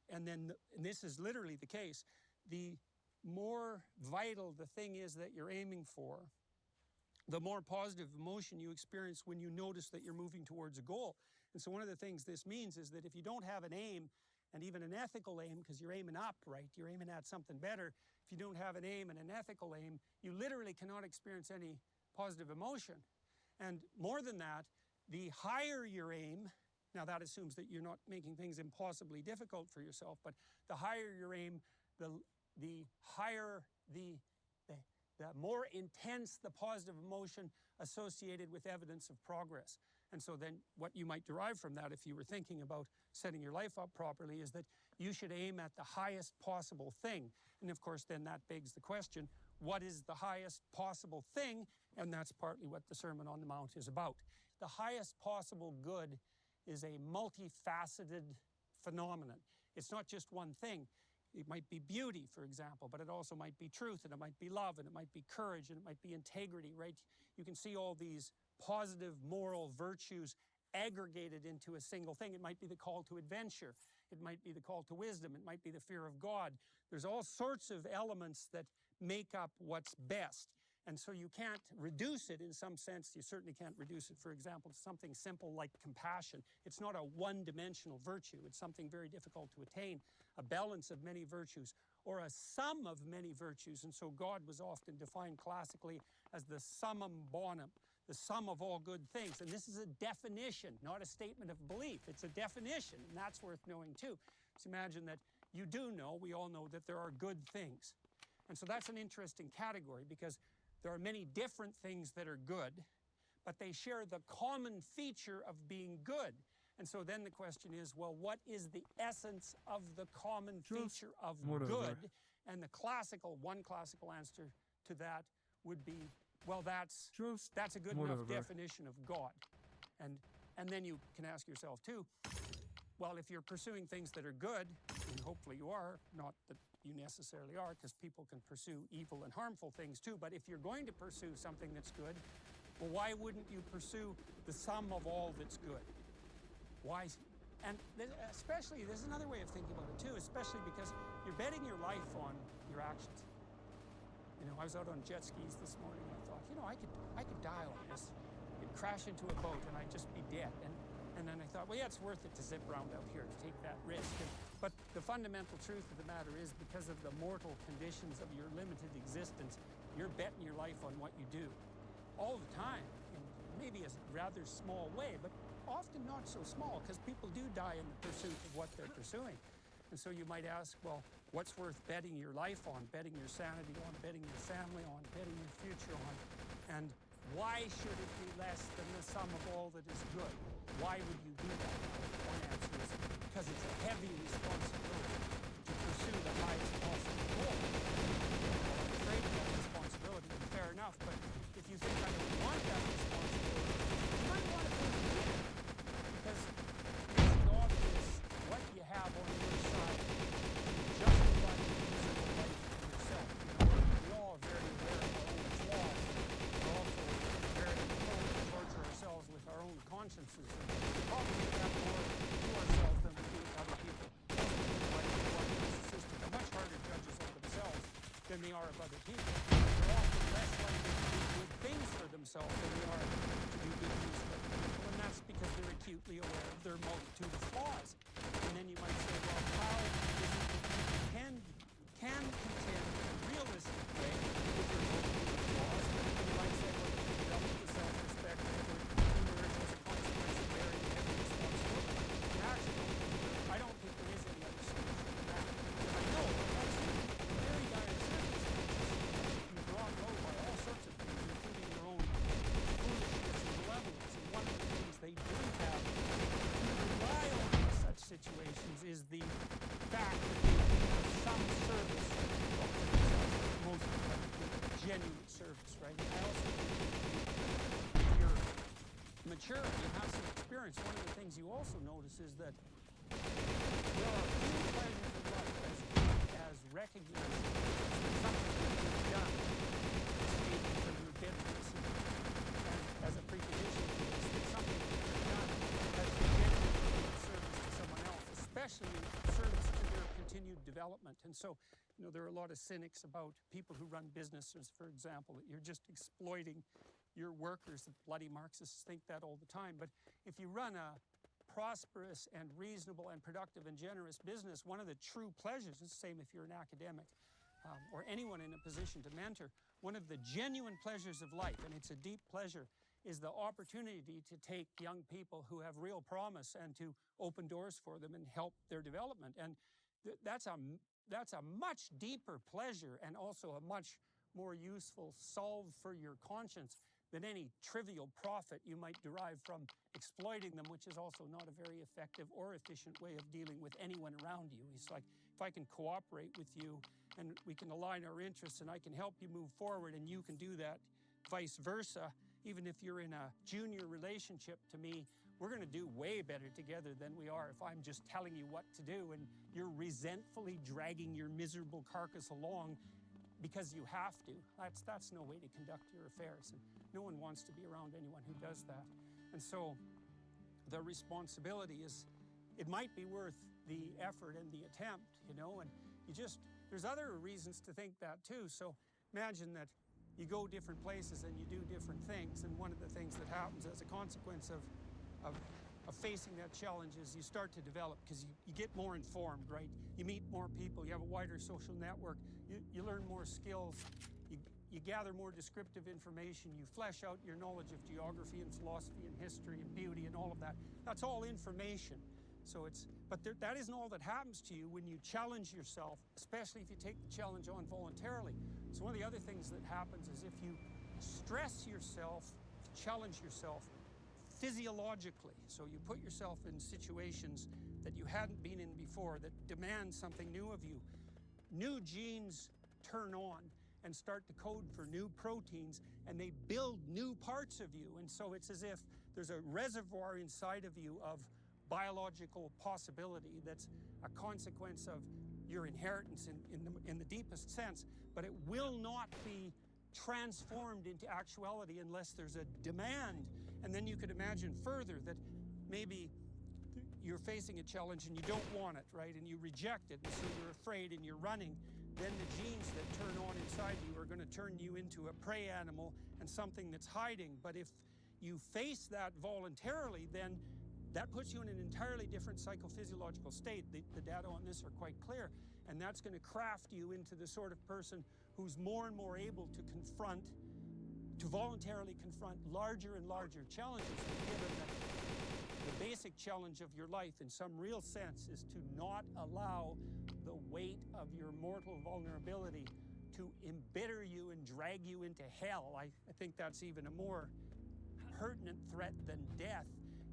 this is literally the case. The more vital the thing is that you're aiming for, the more positive emotion you experience when you notice that you're moving towards a goal. And so one of the things this means is that if you don't have an aim, and even an ethical aim, because you're aiming up, right? You're aiming at something better. If you don't have an aim and an ethical aim, you literally cannot experience any positive emotion. And more than that, the higher your aim, now that assumes that you're not making things impossibly difficult for yourself, but the higher your aim, the higher the more intense the positive emotion associated with evidence of progress. And so then what you might derive from that, if you were thinking about setting your life up properly, is that you should aim at the highest possible thing. And of course, then that begs the question, what is the highest possible thing? And that's partly what the Sermon on the Mount is about. The highest possible good is a multifaceted phenomenon. It's not just one thing. It might be beauty, for example, but it also might be truth, and it might be love, and it might be courage, and it might be integrity, right? You can see all these positive moral virtues aggregated into a single thing. It might be the call to adventure. It might be the call to wisdom. It might be the fear of God. There's all sorts of elements that make up what's best. And so you can't reduce it in some sense. You certainly can't reduce it, for example, to something simple like compassion. It's not a one-dimensional virtue. It's something very difficult to attain, a balance of many virtues, or a sum of many virtues. And so God was often defined classically as the summum bonum, the sum of all good things. And this is a definition, not a statement of belief. It's a definition, and that's worth knowing too. So imagine that you do know, we all know, that there are good things. And so that's an interesting category, because there are many different things that are good, but they share the common feature of being good. And so then the question is, well, what is the essence of the common feature of good? And the one classical answer to that would be, well, that's a good enough definition of God. And then you can ask yourself too, well, if you're pursuing things that are good, and hopefully you are, not that you necessarily are, because people can pursue evil and harmful things too, but if you're going to pursue something that's good, well, why wouldn't you pursue the sum of all that's good? Why? And especially, there's another way of thinking about it too, especially because you're betting your life on your actions. You know, I was out on jet skis this morning, and I thought, you know, I could die on this. I'd crash into a boat, and I'd just be dead. And then I thought, well, yeah, it's worth it to zip around out here to take that risk. But the fundamental truth of the matter is, because of the mortal conditions of your limited existence, you're betting your life on what you do all the time, in maybe a rather small way, but often not so small, because people do die in the pursuit of what they're pursuing. And so you might ask, well, what's worth betting your life on, betting your sanity on, betting your family on, betting your future on? And why should it be less than the sum of all that is good? Why would you do that? One answer is because it's a heavy responsibility to pursue the highest possible goal. Well, I'm afraid of that responsibility, and fair enough, but if you think I don't want that responsibility, you might want to think again, because it's obvious what you have on your side justify the miserable life for yourself. You know, we all are very aware of our own flaws. We're also very prone to torture ourselves with our own consciences. And probably we have more to ourselves than we do to other people. Like narcissistic are much harder judges of themselves than they are of other people. They're often less likely to do good things for themselves than they are to do good things for other people. And that's because they're acutely aware of their multitude of flaws. And then you might say, well, how is it that you can contend in a realistic way with your multitude of flaws? And you might say, well, you can develop the self-respect that would emerge as a consequence of bearing heavy responsibility. And actually, I don't think there is any other solution to that. And I know that most people in very dire circumstances can be brought low by all sorts of things, including their own foolishness and malevolence. And one of the things they do have to rely on in such situations is the fact that they have some service of themselves, most of them, genuine service, right? And I also think if you're mature and you have some experience, one of the things you also notice is that there are few pleasures in life as recognized as something that you've done, escaping from your bitterness, and as a precondition to this, that something that you've done has genuinely service to someone else, especially service to their continued development. And so, you know, there are a lot of cynics about people who run businesses, for example, that you're just exploiting your workers. The bloody Marxists think that all the time. But if you run a prosperous and reasonable and productive and generous business, one of the true pleasures, it's the same if you're an academic or anyone in a position to mentor, one of the genuine pleasures of life, and it's a deep pleasure, is the opportunity to take young people who have real promise and to open doors for them and help their development. And that's a much deeper pleasure, and also a much more useful solve for your conscience than any trivial profit you might derive from exploiting them, which is also not a very effective or efficient way of dealing with anyone around you. He's like, if I can cooperate with you and we can align our interests and I can help you move forward and you can do that, vice versa, even if you're in a junior relationship to me, we're going to do way better together than we are if I'm just telling you what to do and you're resentfully dragging your miserable carcass along because you have to. That's no way to conduct your affairs. And no one wants to be around anyone who does that. And so the responsibility is, it might be worth the effort and the attempt, you know, and there's other reasons to think that too. So imagine that you go different places and you do different things, and one of the things that happens as a consequence of facing that challenge is you start to develop, because you get more informed, right? You meet more people, you have a wider social network, you learn more skills, you gather more descriptive information, you flesh out your knowledge of geography and philosophy and history and beauty and all of that. That's all information. So that isn't all that happens to you when you challenge yourself, especially if you take the challenge on voluntarily. So one of the other things that happens is if you stress yourself, challenge yourself physiologically, so you put yourself in situations that you hadn't been in before that demand something new of you, new genes turn on and start to code for new proteins, and they build new parts of you. And so it's as if there's a reservoir inside of you of biological possibility that's a consequence of your inheritance in the deepest sense, but it will not be transformed into actuality unless there's a demand. And then you could imagine further that maybe you're facing a challenge and you don't want it, right? And you reject it, and so you're afraid and you're running. Then the genes that turn on inside you are going to turn you into a prey animal and something that's hiding. But if you face that voluntarily, then that puts you in an entirely different psychophysiological state. The data on this are quite clear. And that's going to craft you into the sort of person who's more and more able to voluntarily confront larger and larger challenges. Given that the basic challenge of your life in some real sense is to not allow the weight of your mortal vulnerability to embitter you and drag you into hell. I think that's even a more pertinent threat than death.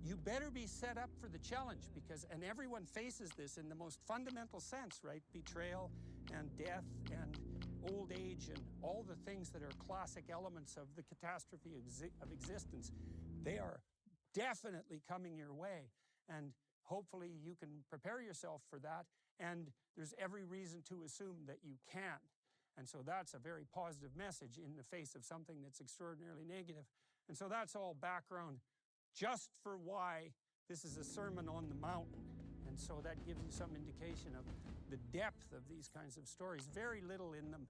You better be set up for the challenge, and everyone faces this in the most fundamental sense, right? Betrayal and death and old age and all the things that are classic elements of the catastrophe of existence. They are definitely coming your way, and hopefully you can prepare yourself for that, and there's every reason to assume that you can. And so that's a very positive message in the face of something that's extraordinarily negative. And so that's all background just for why this is a sermon on the mountain. And so that gives you some indication of the depth of these kinds of stories. Very little in them,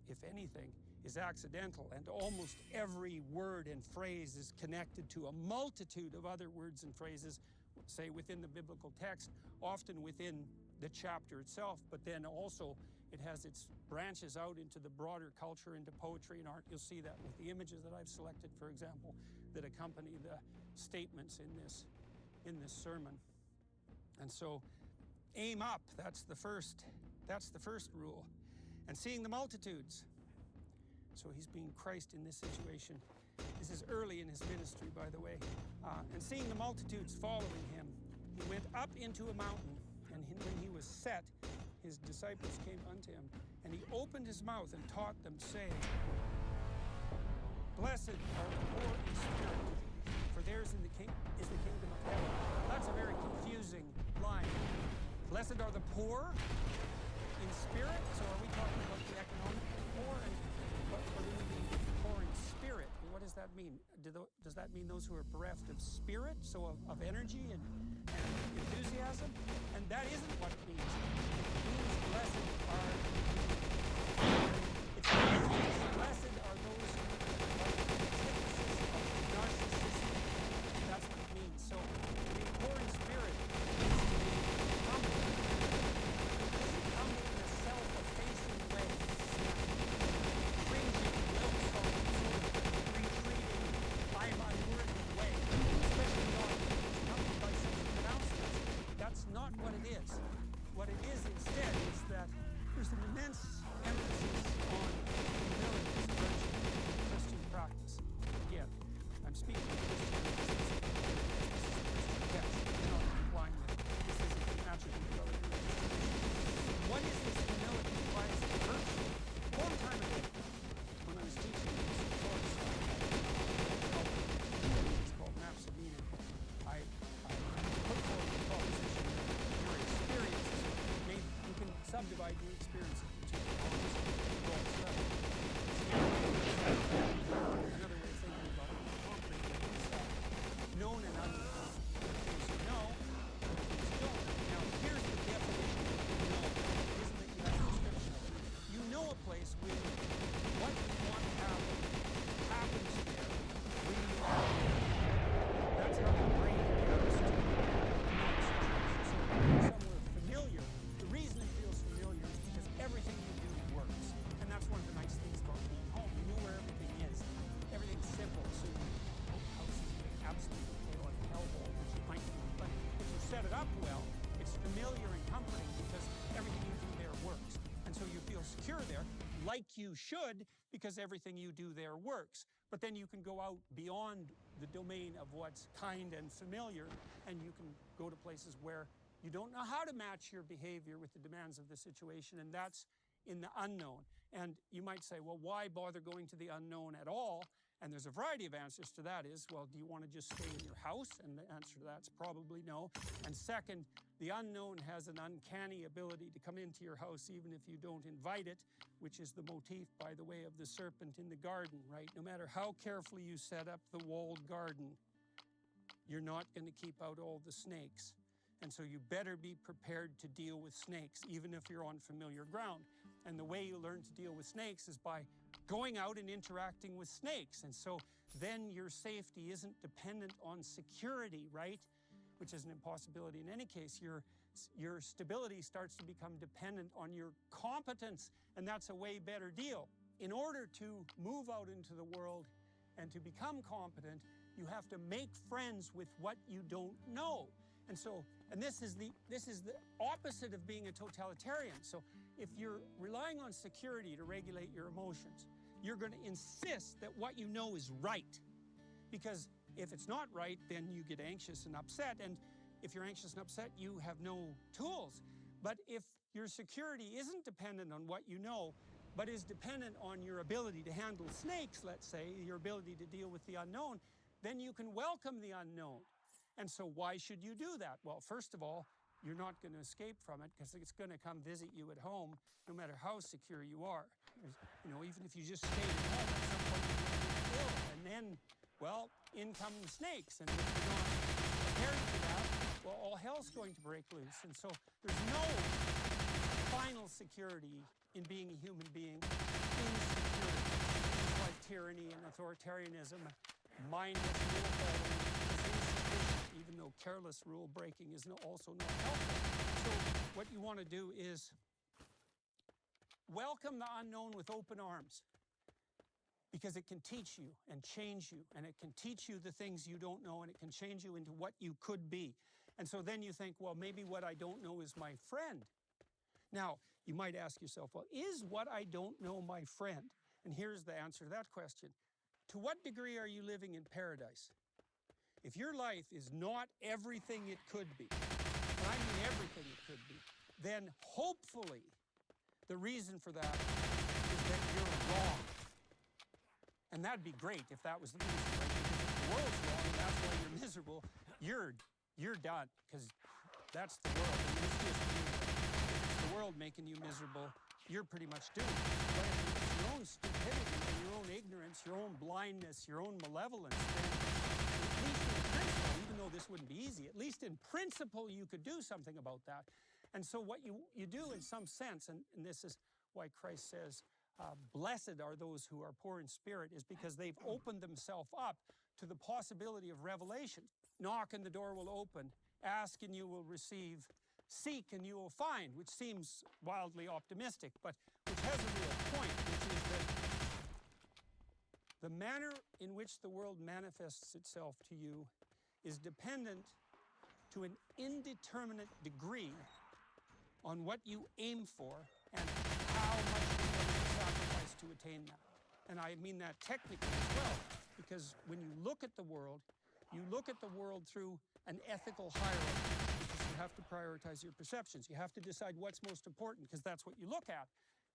if anything, is accidental, and almost every word and phrase is connected to a multitude of other words and phrases, say within the biblical text, often within the chapter itself, but then also it has its branches out into the broader culture, into poetry and art. You'll see that with the images that I've selected, for example, that accompany the statements in this sermon. And so aim up, that's the first rule. And seeing the multitudes. So he's being Christ in this situation. This is early in his ministry, by the way. And seeing the multitudes following him, he went up into a mountain, and when he was set, his disciples came unto him, and he opened his mouth and taught them, saying, Blessed are the poor in spirit, for theirs is the kingdom of heaven. That's a very confusing line. Blessed are the poor in spirit. So are we talking about the economic poor, or the poor in spirit? What does that mean? Does that mean those who are bereft of spirit, so of energy and enthusiasm? And that isn't what it means. It means blessed are those who are the antithesis of narcissism. That's what it means. So being poor in spirit is to be humble. Humble in a self-effacing way, cringing, low-song, retreating, I'm unworthy way, especially not accompanied by such pronouncements. That's not what it is. What it is instead is that there's an immense you should, because everything you do there works. But then you can go out beyond the domain of what's kind and familiar, and you can go to places where you don't know how to match your behavior with the demands of the situation, and that's in the unknown. And you might say, well, why bother going to the unknown at all? And there's a variety of answers to that. Is, well, do you want to just stay in your house? And the answer to that's probably no. And second, the unknown has an uncanny ability to come into your house even if you don't invite it, which is the motif, by the way, of the serpent in the garden, right? No matter how carefully you set up the walled garden, you're not going to keep out all the snakes. And so you better be prepared to deal with snakes, even if you're on familiar ground. And the way you learn to deal with snakes is by going out and interacting with snakes. And so then your safety isn't dependent on security, right? Which is an impossibility in any case. Your stability starts to become dependent on your competence, and that's a way better deal. In order to move out into the world and to become competent, you have to make friends with what you don't know. And so, and this is the opposite of being a totalitarian. So if you're relying on security to regulate your emotions, you're going to insist that what you know is right. Because if it's not right, then you get anxious and upset. And if you're anxious and upset, you have no tools. But if your security isn't dependent on what you know, but is dependent on your ability to handle snakes, let's say, your ability to deal with the unknown, then you can welcome the unknown. And so why should you do that? Well, first of all, you're not going to escape from it because it's going to come visit you at home, no matter how secure you are. You know, even if you just stay at home, at some point you're going to get ill. And then, well, in come the snakes. And if you're not prepared for that, well, all hell's going to break loose. And so there's no final security in being a human being. Insecurity. It's like tyranny and authoritarianism, mindless rule following is insufficient, even though careless rule breaking is also not helpful. So what you want to do is welcome the unknown with open arms, because it can teach you and change you, and it can teach you the things you don't know, and it can change you into what you could be. And so then you think, well, maybe what I don't know is my friend. Now, you might ask yourself, well, is what I don't know my friend? And here's the answer to that question. To what degree are you living in paradise? If your life is not everything it could be, and I mean everything it could be, then hopefully the reason for that is that you're wrong. And that'd be great if that was the reason, right? Because if the world's wrong and that's why you're miserable, you're done, because that's the world. And it's just you. If it's the world making you miserable, you're pretty much doomed. But if it's your own stupidity and your own ignorance, your own blindness, your own malevolence, then at least in principle, even though this wouldn't be easy, at least in principle you could do something about that. And so what you do in some sense, and this is why Christ says, blessed are those who are poor in spirit, is because they've opened themselves up to the possibility of revelation. Knock and the door will open. Ask and you will receive. Seek and you will find, which seems wildly optimistic, but which has a real point, which is that the manner in which the world manifests itself to you is dependent to an indeterminate degree on what you aim for and how much you're willing to sacrifice to attain that. And I mean that technically as well, because when you look at the world, you look at the world through an ethical hierarchy, because you have to prioritize your perceptions. You have to decide what's most important, because that's what you look at.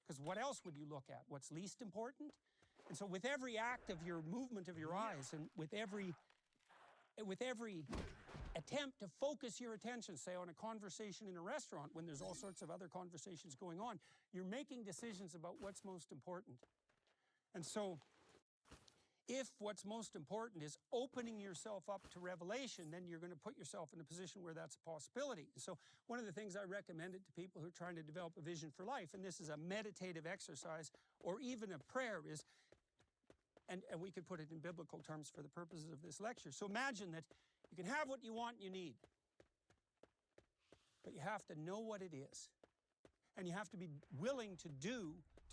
Because what else would you look at? What's least important? And so with every act of your movement of your eyes, and with every attempt to focus your attention, say on a conversation in a restaurant when there's all sorts of other conversations going on, you're making decisions about what's most important. And so if what's most important is opening yourself up to revelation, then you're going to put yourself in a position where that's a possibility. And so one of the things I recommended to people who are trying to develop a vision for life, and this is a meditative exercise or even a prayer, is, and we could put it in biblical terms for the purposes of this lecture. So imagine that you can have what you want and you need, but you have to know what it is. And you have to be willing to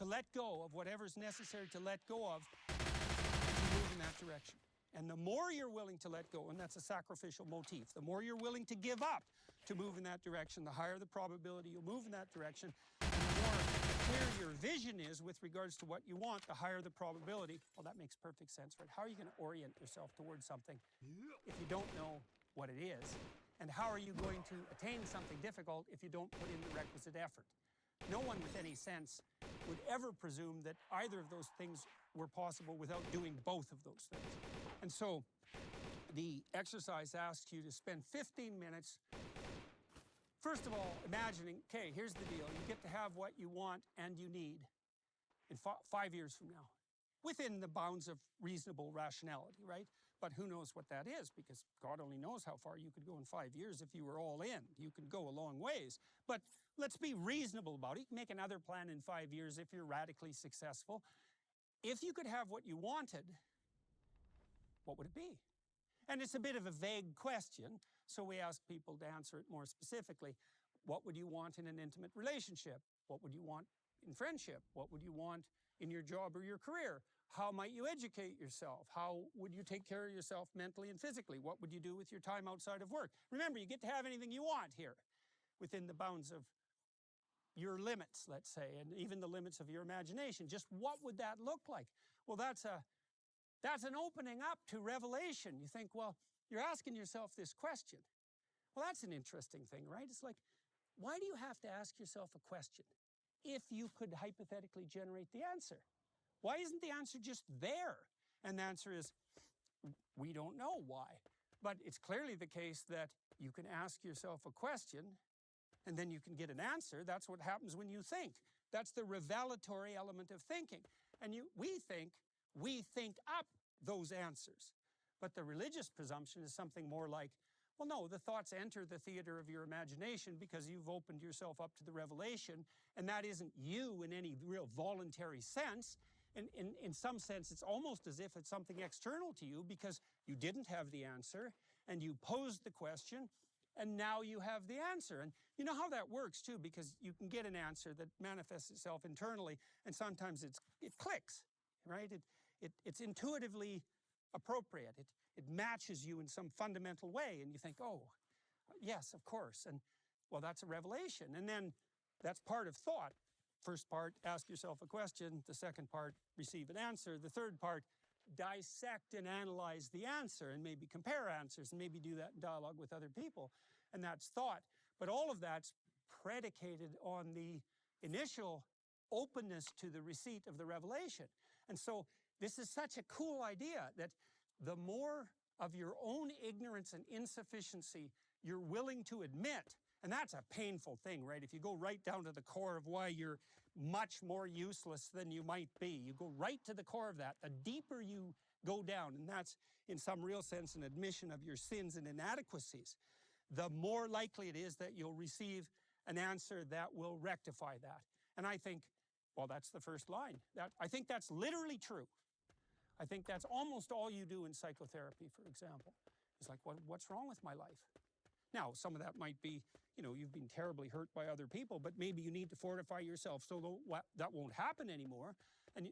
let go of whatever's necessary to let go of to move in that direction. And the more you're willing to let go, and that's a sacrificial motif, the more you're willing to give up to move in that direction, the higher the probability you'll move in that direction, and the more clearer your vision is with regards to what you want, the higher the probability. Well, that makes perfect sense, right? How are you going to orient yourself towards something if you don't know what it is? And how are you going to attain something difficult if you don't put in the requisite effort? No one with any sense would ever presume that either of those things were possible without doing both of those things. And so the exercise asks you to spend 15 minutes, first of all, imagining, okay, here's the deal. You get to have what you want and you need in 5 years from now, within the bounds of reasonable rationality, right? But who knows what that is, because God only knows how far you could go in 5 years if you were all in. You could go a long ways. But let's be reasonable about it. You can make another plan in 5 years if you're radically successful. If you could have what you wanted, what would it be? And it's a bit of a vague question, so we ask people to answer it more specifically. What would you want in an intimate relationship? What would you want in friendship? What would you want in your job or your career? How might you educate yourself? How would you take care of yourself mentally and physically? What would you do with your time outside of work? Remember, you get to have anything you want here within the bounds of your limits, let's say, and even the limits of your imagination. Just what would that look like? Well, that's an opening up to revelation. You think, well, you're asking yourself this question. Well, that's an interesting thing, right? It's like, why do you have to ask yourself a question if you could hypothetically generate the answer? Why isn't the answer just there? And the answer is, we don't know why. But it's clearly the case that you can ask yourself a question and then you can get an answer. That's what happens when you think. That's the revelatory element of thinking. And we think up those answers. But the religious presumption is something more like, well, no, the thoughts enter the theater of your imagination because you've opened yourself up to the revelation, and that isn't you in any real voluntary sense. In some sense, it's almost as if it's something external to you because you didn't have the answer, and you posed the question, and now you have the answer. And you know how that works, too, because you can get an answer that manifests itself internally, and sometimes it clicks, right? It's intuitively appropriate. It matches you in some fundamental way, and you think, oh, yes, of course. And, well, that's a revelation. And then that's part of thought. First part, ask yourself a question. The second part, receive an answer. The third part, dissect and analyze the answer and maybe compare answers and maybe do that in dialogue with other people. And that's thought. But all of that's predicated on the initial openness to the receipt of the revelation. And so this is such a cool idea that the more of your own ignorance and insufficiency you're willing to admit, and that's a painful thing, right? If you go right down to the core of why you're much more useless than you might be, you go right to the core of that, the deeper you go down, and that's in some real sense an admission of your sins and inadequacies, the more likely it is that you'll receive an answer that will rectify that. And I think, well, that's the first line. I think that's literally true. I think that's almost all you do in psychotherapy, for example. It's like, what's wrong with my life? Now, some of that might be, you've been terribly hurt by other people, but maybe you need to fortify yourself so that won't happen anymore. And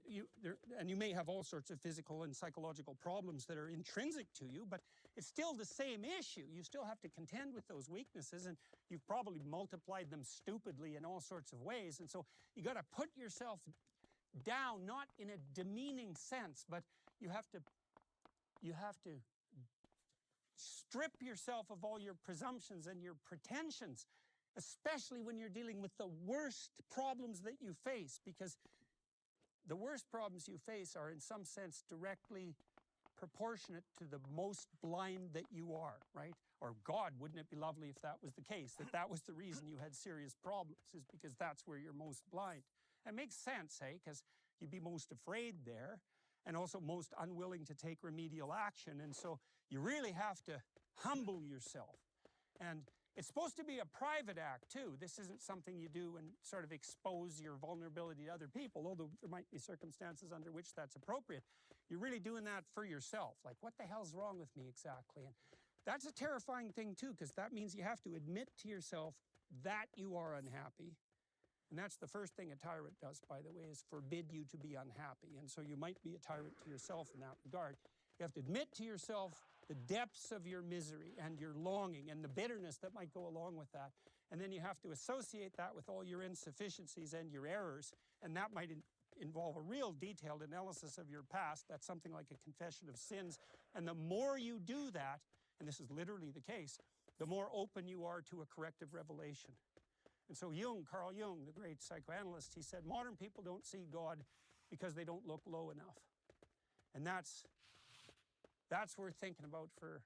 you may have all sorts of physical and psychological problems that are intrinsic to you, but it's still the same issue. You still have to contend with those weaknesses, and you've probably multiplied them stupidly in all sorts of ways. And so you got to put yourself down, not in a demeaning sense, but you have to strip yourself of all your presumptions and your pretensions, especially when you're dealing with the worst problems that you face, because the worst problems you face are in some sense directly proportionate to the most blind that you are, right? Or God, wouldn't it be lovely if that was the case, that was the reason you had serious problems, is because that's where you're most blind. It makes sense, eh? Because you'd be most afraid there and also most unwilling to take remedial action. And so you really have to humble yourself. And it's supposed to be a private act, too. This isn't something you do and sort of expose your vulnerability to other people, although there might be circumstances under which that's appropriate. You're really doing that for yourself. Like, what the hell's wrong with me exactly? And that's a terrifying thing, too, because that means you have to admit to yourself that you are unhappy. And that's the first thing a tyrant does, by the way, is forbid you to be unhappy. And so you might be a tyrant to yourself in that regard. You have to admit to yourself the depths of your misery and your longing and the bitterness that might go along with that. And then you have to associate that with all your insufficiencies and your errors, and that might involve a real detailed analysis of your past. That's something like a confession of sins. And the more you do that, and this is literally the case, the more open you are to a corrective revelation. And so Carl Jung, the great psychoanalyst, he said, modern people don't see God because they don't look low enough. And that's worth thinking about for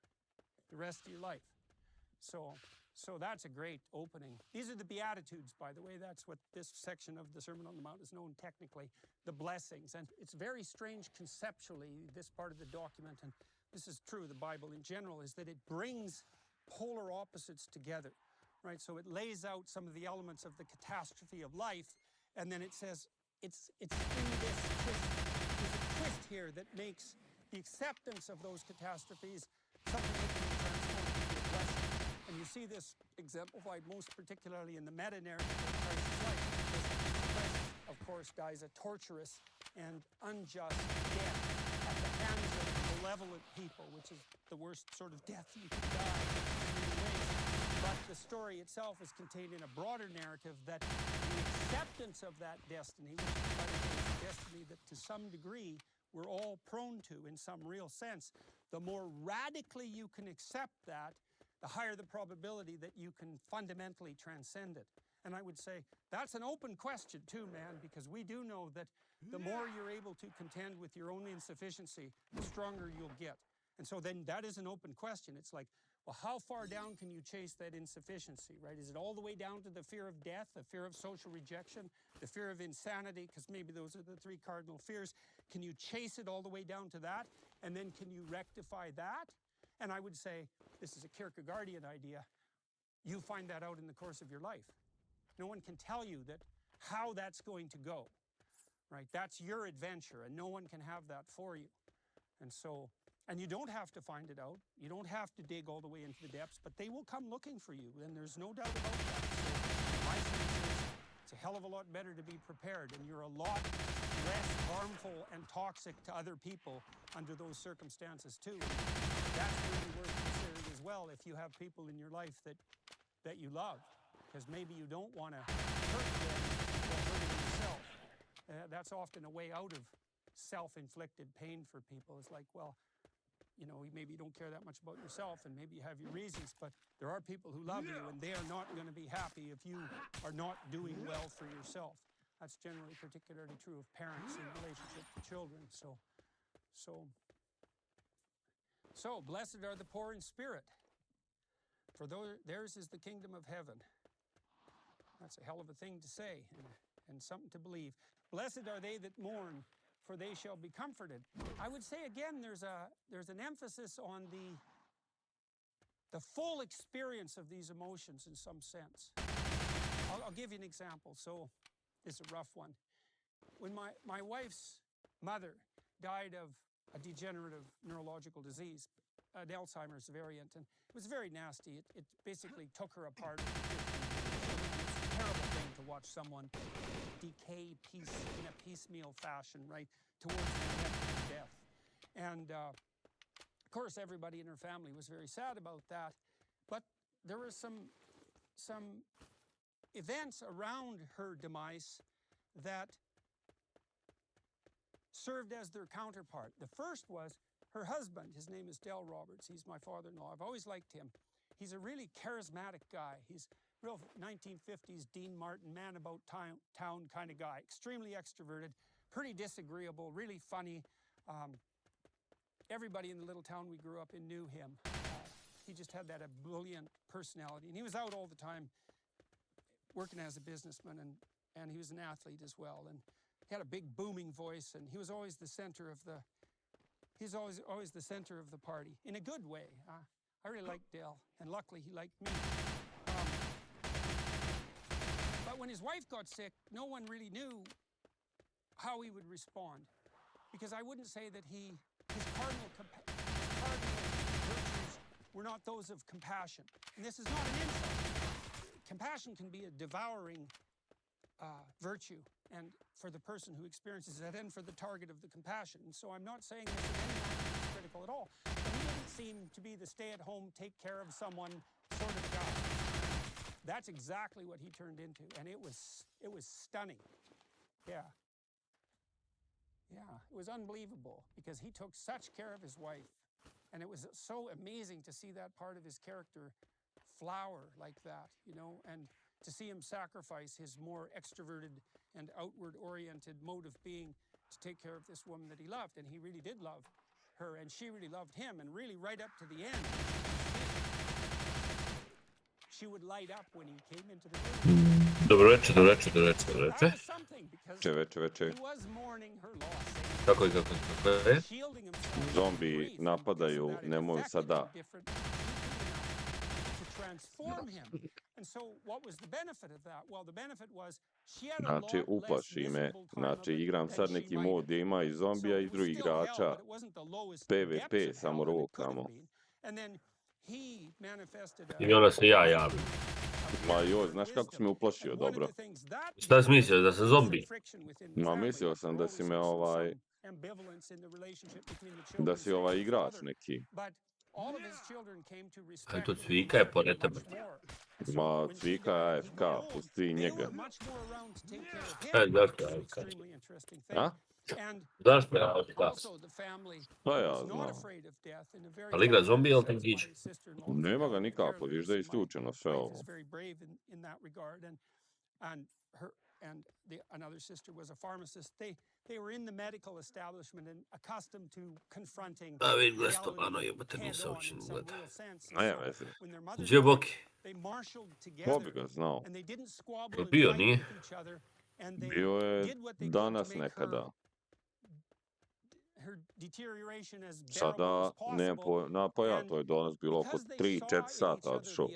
the rest of your life. So that's a great opening. These are the Beatitudes, by the way. That's what this section of the Sermon on the Mount is known technically, the blessings. And it's very strange conceptually, this part of the document, and this is true of the Bible in general, is that it brings polar opposites together, right? So it lays out some of the elements of the catastrophe of life, and then it says it's in this twist. There's a twist here that makes the acceptance of those catastrophes something that can be transformed into a blessing. And you see this exemplified most particularly in the meta-narrative of Christ's life, because Christ, of course, dies a torturous and unjust death at the hands of malevolent people, which is the worst sort of death you could die in many ways. But the story itself is contained in a broader narrative that the acceptance of that destiny, which is, by the way, a destiny that to some degree we're all prone to in some real sense, the more radically you can accept that, the higher the probability that you can fundamentally transcend it. And I would say that's an open question too, man, because we do know that the more you're able to contend with your own insufficiency, the stronger you'll get. And so then that is an open question. It's like, well, how far down can you chase that insufficiency, right? Is it all the way down to the fear of death, the fear of social rejection, the fear of insanity, because maybe those are the three cardinal fears. Can you chase it all the way down to that? And then can you rectify that? And I would say, this is a Kierkegaardian idea, you find that out in the course of your life. No one can tell you that how that's going to go, right? That's your adventure, and no one can have that for you. And you don't have to find it out. You don't have to dig all the way into the depths, but they will come looking for you, and there's no doubt about that. So my sense is it's a hell of a lot better to be prepared, and you're a lot less harmful and toxic to other people under those circumstances too. That's really worth considering as well if you have people in your life that you love, because maybe you don't want to hurt them while hurting yourself. That's often a way out of self-inflicted pain for people. It's like, well, you know, maybe you don't care that much about yourself, and maybe you have your reasons, but there are people who love you, and they are not going to be happy if you are not doing well for yourself. That's generally particularly true of parents in relationship to children. So blessed are the poor in spirit, for theirs is the kingdom of heaven. That's a hell of a thing to say, and something to believe. Blessed are they that mourn, for they shall be comforted. I would say again, there's an emphasis on the full experience of these emotions in some sense. I'll give you an example. So this is a rough one. When my wife's mother died of a degenerative neurological disease, an Alzheimer's variant, and it was very nasty. It basically took her apart. It's a terrible thing to watch someone decay in a piecemeal fashion, right, towards the inevitable death. And of course, everybody in her family was very sad about that. But there were some events around her demise that served as their counterpart. The first was her husband. His name is Del Roberts. He's my father-in-law. I've always liked him. He's a really charismatic guy. He's real 1950s Dean Martin, man about town kind of guy. Extremely extroverted, pretty disagreeable, really funny. Everybody in the little town we grew up in knew him. He just had that ebullient personality. And he was out all the time working as a businessman, and he was an athlete as well. And he had a big booming voice, and he was always the center of the party, in a good way. I really liked Dale, and luckily he liked me. But when his wife got sick, no one really knew how he would respond, because I wouldn't say that his cardinal virtues were not those of compassion. And this is not an insult. Compassion can be a devouring virtue, and for the person who experiences it, and for the target of the compassion. And so I'm not saying this in any manner is critical at all, but he didn't seem to be the stay-at-home, take care of someone sort of guy. That's exactly what he turned into, and it was stunning. Yeah. Yeah, it was unbelievable because he took such care of his wife, and it was so amazing to see that part of his character flower like that, you know, and to see him sacrifice his more extroverted and outward-oriented mode of being to take care of this woman that he loved, and he really did love her, and she really loved him, and really right up to the end, she would light up when he came into the room. Dobro večer. That was something because Veče. he was mourning her loss. Kako je? Shielding himself Zombi napadaju, nemoj sada. To transform him. And so what was the benefit of that? Well, the benefit was she had a Znači, lot less uplaši me. miserable time Znači, of it igram than sad she neki might mod have. gdje ima i So zombija i it was drugih still hell, igrača. but it wasn't the lowest PvP, depths of samo hell that it could have rokamo. been. And then he manifested I onda se ja javim. Ma joj, znaš kako si me uplašio, dobro. Šta si mislio, da sam zombi? Ma mislio sam da si me da si igrač neki. A to Cvika je pored tebe. Ma Cvika je AFK, pusti njega. Zašto je AFK? A? Zašto je AFK? Pa ja znam. Ali igra zombi ili tankić? Nema ga nikako, viš da je isključeno sve ovo. And another sister was a pharmacist. They were in the medical establishment and accustomed to confronting Gdje Boki? Ko bi ga znao? Bio nije? Bio je danas nekada. Sada nema poja, to je danas bilo oko 3-4 sata otišao.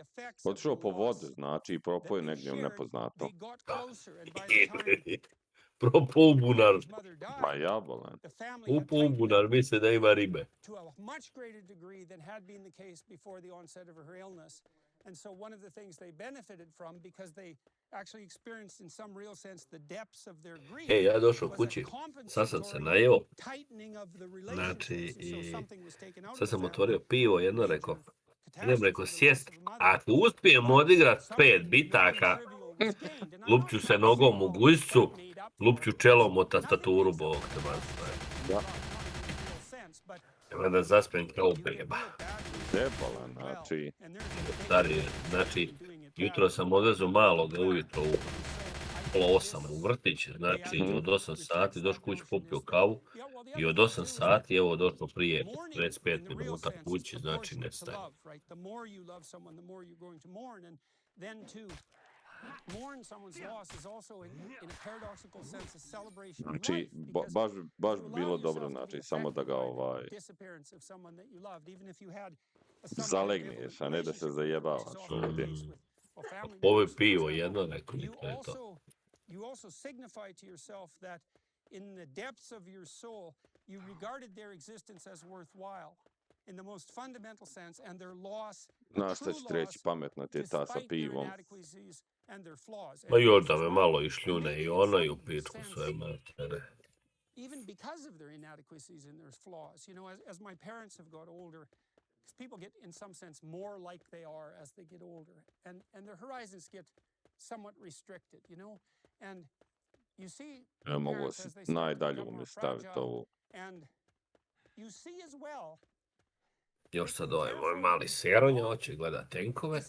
Otišao po vodu, znači, i propao je negdje u nepoznato. Propao u bunar. Ma jabolan. Upao u bunar, misle da ima ribe. And so one of the things they benefited from, because they actually experienced in some real sense the depths of their grief. Ja došao kući, sad sam se najeo. Znači, sad sam otvorio pivo, jedno rekao, idem sjest, ako uspijemo odigrat 5 bitaka, lupću se nogom u gujscu, lupću čelom o tastaturu, bog te vas. Da zaspem kao beba. Debalan, znači. Stari, znači, jutro sam odvezao maloga ujutro u pola 8 u vrtić, znači od 8 sati došao kući, popio kavu i od 8 sati, evo došlo prije 45 minuta kući, znači nestaje. Znači, baš bi bilo dobro, znači, samo da ga zalegniješ, a ne da se zajebavaš ovdje. Ovo je pivo jedno, neko mi to je to. You also signify to yourself that in the depths of your soul, you regarded their existence as worthwhile. In the most fundamental sense, and their loss, Znaš šta ću treći, pametno ti je ta sa pivom. Ma još da me malo išljune i ono i u pičku svoje matere. Even because of their inadequacies and their flaws, you know, as my parents have got older, people get, in some sense, more like they are as they get older, and their horizons get somewhat restricted, you know, and you see. Ja mogu si najdalje staviti ovu. And you see as well. Još sad ovaj moj mali seronja hoće gleda tenkove.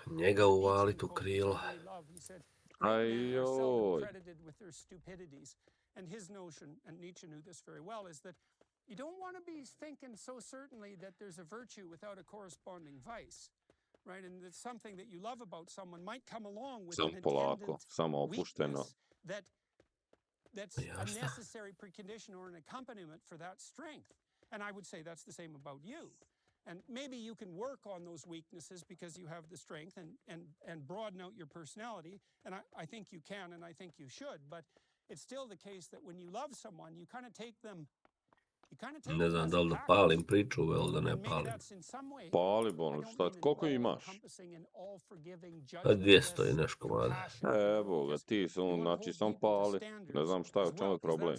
Njega uvalit u krilo. Ajoj. And his notion, and Nietzsche knew this very well, is that you don't want to be thinking so certainly that there's a virtue without a corresponding vice. Right? And that something that you love about someone might come along with an attendant weakness that's a necessary precondition or an accompaniment for that strength. And I would say that's the same about you. And maybe you can work on those weaknesses because you have the strength and broaden out your personality. And I think you can, and I think you should. But it's still the case that when you love someone, you kind of take them. Ne znam da li da palim priču, ili da ne palim. Pali, šta, koliko imaš? 200 i nešto mada. Evo ga, ti znači sam pali. Ne znam šta je, u čemu je problem.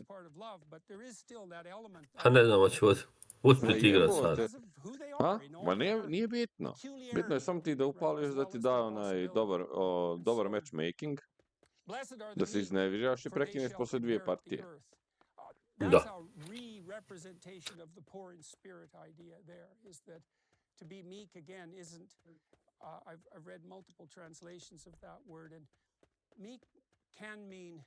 A ne znam, hoću vodu. Uspjeti igrat sad. because of who they A? are, you know, Ma and their nije bitno. Bitno je samo ti da right, upališ as da well ti as da their onaj possibility. dobar So, matchmaking, blessed are the da se meek, izneviraš i for they prekineš shall posle 2 inherit the partije. earth. Da. That's a re-representation of the poor in spirit idea there, is that to be meek again isn't, I've read multiple translations of that word, and meek can mean,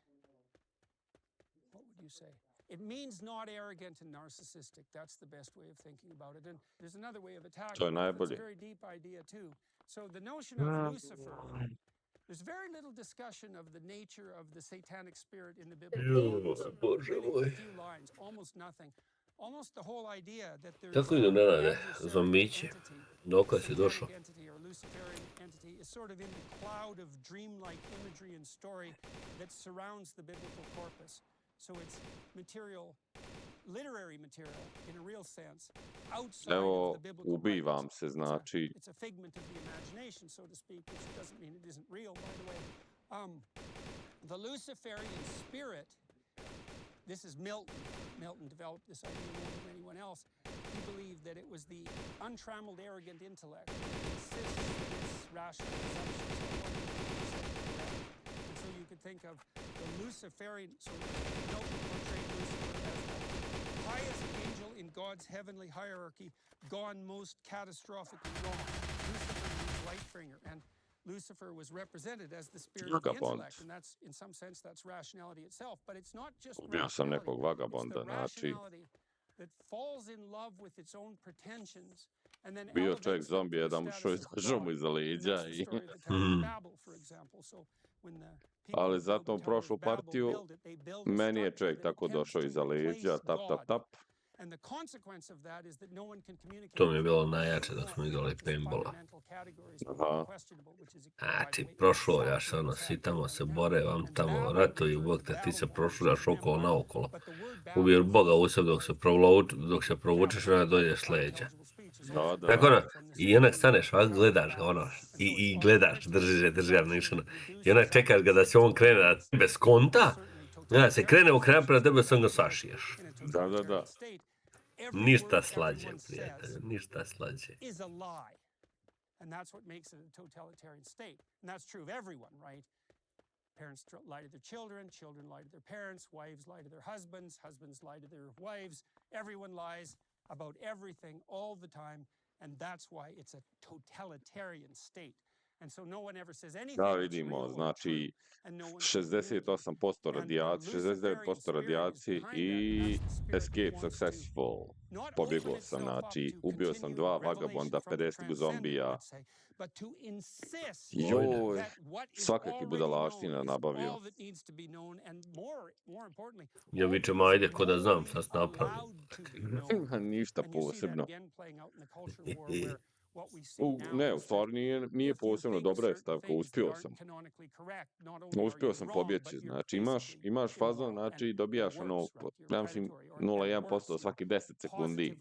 what would you say? It means not arrogant and narcissistic. That's the best way of thinking about it. And there's another way of To je attacking it. That's najbolje. a very deep idea too. So the notion of Lucifer, there's very little discussion of the nature of the satanic spirit in the biblical text. Bože Really, moj. a few lines, almost nothing. Almost the whole idea that there's Kako idu, an Nenade? adversarial Zombići. entity, Dokle si došao? satanic entity or Luciferian entity is sort of in the cloud of dreamlike imagery and story that surrounds the biblical corpus. So it's material, literary material in a real sense, outside Evo, of the biblical ubivam writings. se, znači, It's a figment of the imagination, so to speak, which doesn't mean it isn't real, by the way. The Luciferian spirit, this is Milton. Milton developed this idea more than anyone else. He believed that it was the untrammeled, arrogant intellect that insists that its rational assumptions are correct. And so you could think of the Luciferian, so Milton portrayed Lucifer as the highest angel in God's heavenly hierarchy, gone most catastrophically wrong. Lucifer means light bringer, and Lucifer was represented as the spirit of the Vagabond. intellect, and that's, in some sense, that's rationality itself. But it's not just ubio sam rationality. nekog It's vagabonda, the znači, rationality that falls in love with its own pretensions, and then bio elevates čovjek them zombi, to the jedan status of izašao mu God. iza And leđa that's the i... story of the Tower of Babel, for example. So when the people Ali who built zato the u Tower prošlu of Babel partiju build it, they build a meni je structure čovjek that tako attempts došao to iza leđa, replace tap, tap, God. tap. And the consequence of that is that no one can communicate. To mi je with bilo God najjače dok anymore. smo igrali These paintballa. fundamental categories Aha. become questionable, which is, by the Ti way, prošlo, ja exactly se ono, what's svi tamo happening se right bore, now. vam And tamo Babel, ratovi, the bog te, ti se Babylon, prošljaš which is okolo memoir, naokolo. but the word Ubiješ Babel Boga u is sebi dok se provučeš, onda dođeš s leđa. Tako ono, i onak staneš, ovak gledaš ga, ono, i gledaš, držiš ga nišano. I onak čekaš ga da se on krene da tebe skonta, da se krene okrenuti prema tebe, sam ga sašiješ. Da. Ništa slađe, prijatelju, ništa slađe. Is a lie. And that's what makes it a totalitarian state. And that's true of everyone, right? Parents lie to their children, children lie to their parents, wives lie to their husbands, husbands lie to their wives. Everyone lies about everything all the time, and that's why it's a totalitarian state. And so no one ever says anything Da, that's vidimo, real or znači, true, and no one can communicate. 68% radijaci, 69% radijaci i escape successful. Pobjegao sam, znači, ubio sam 2 vagabonda, 50 zombija. Joj, svakakih budalaština nabavio. Ja vičem, ajde, ko da znam šta si napravio. Ništa posebno. Ne, u stvari nije posebno dobra je stavka, uspio sam. Uspio sam pobjeći, znači imaš fazon, znači dobijaš ono, ja mislim, 0,1% svaki 10 sekundi.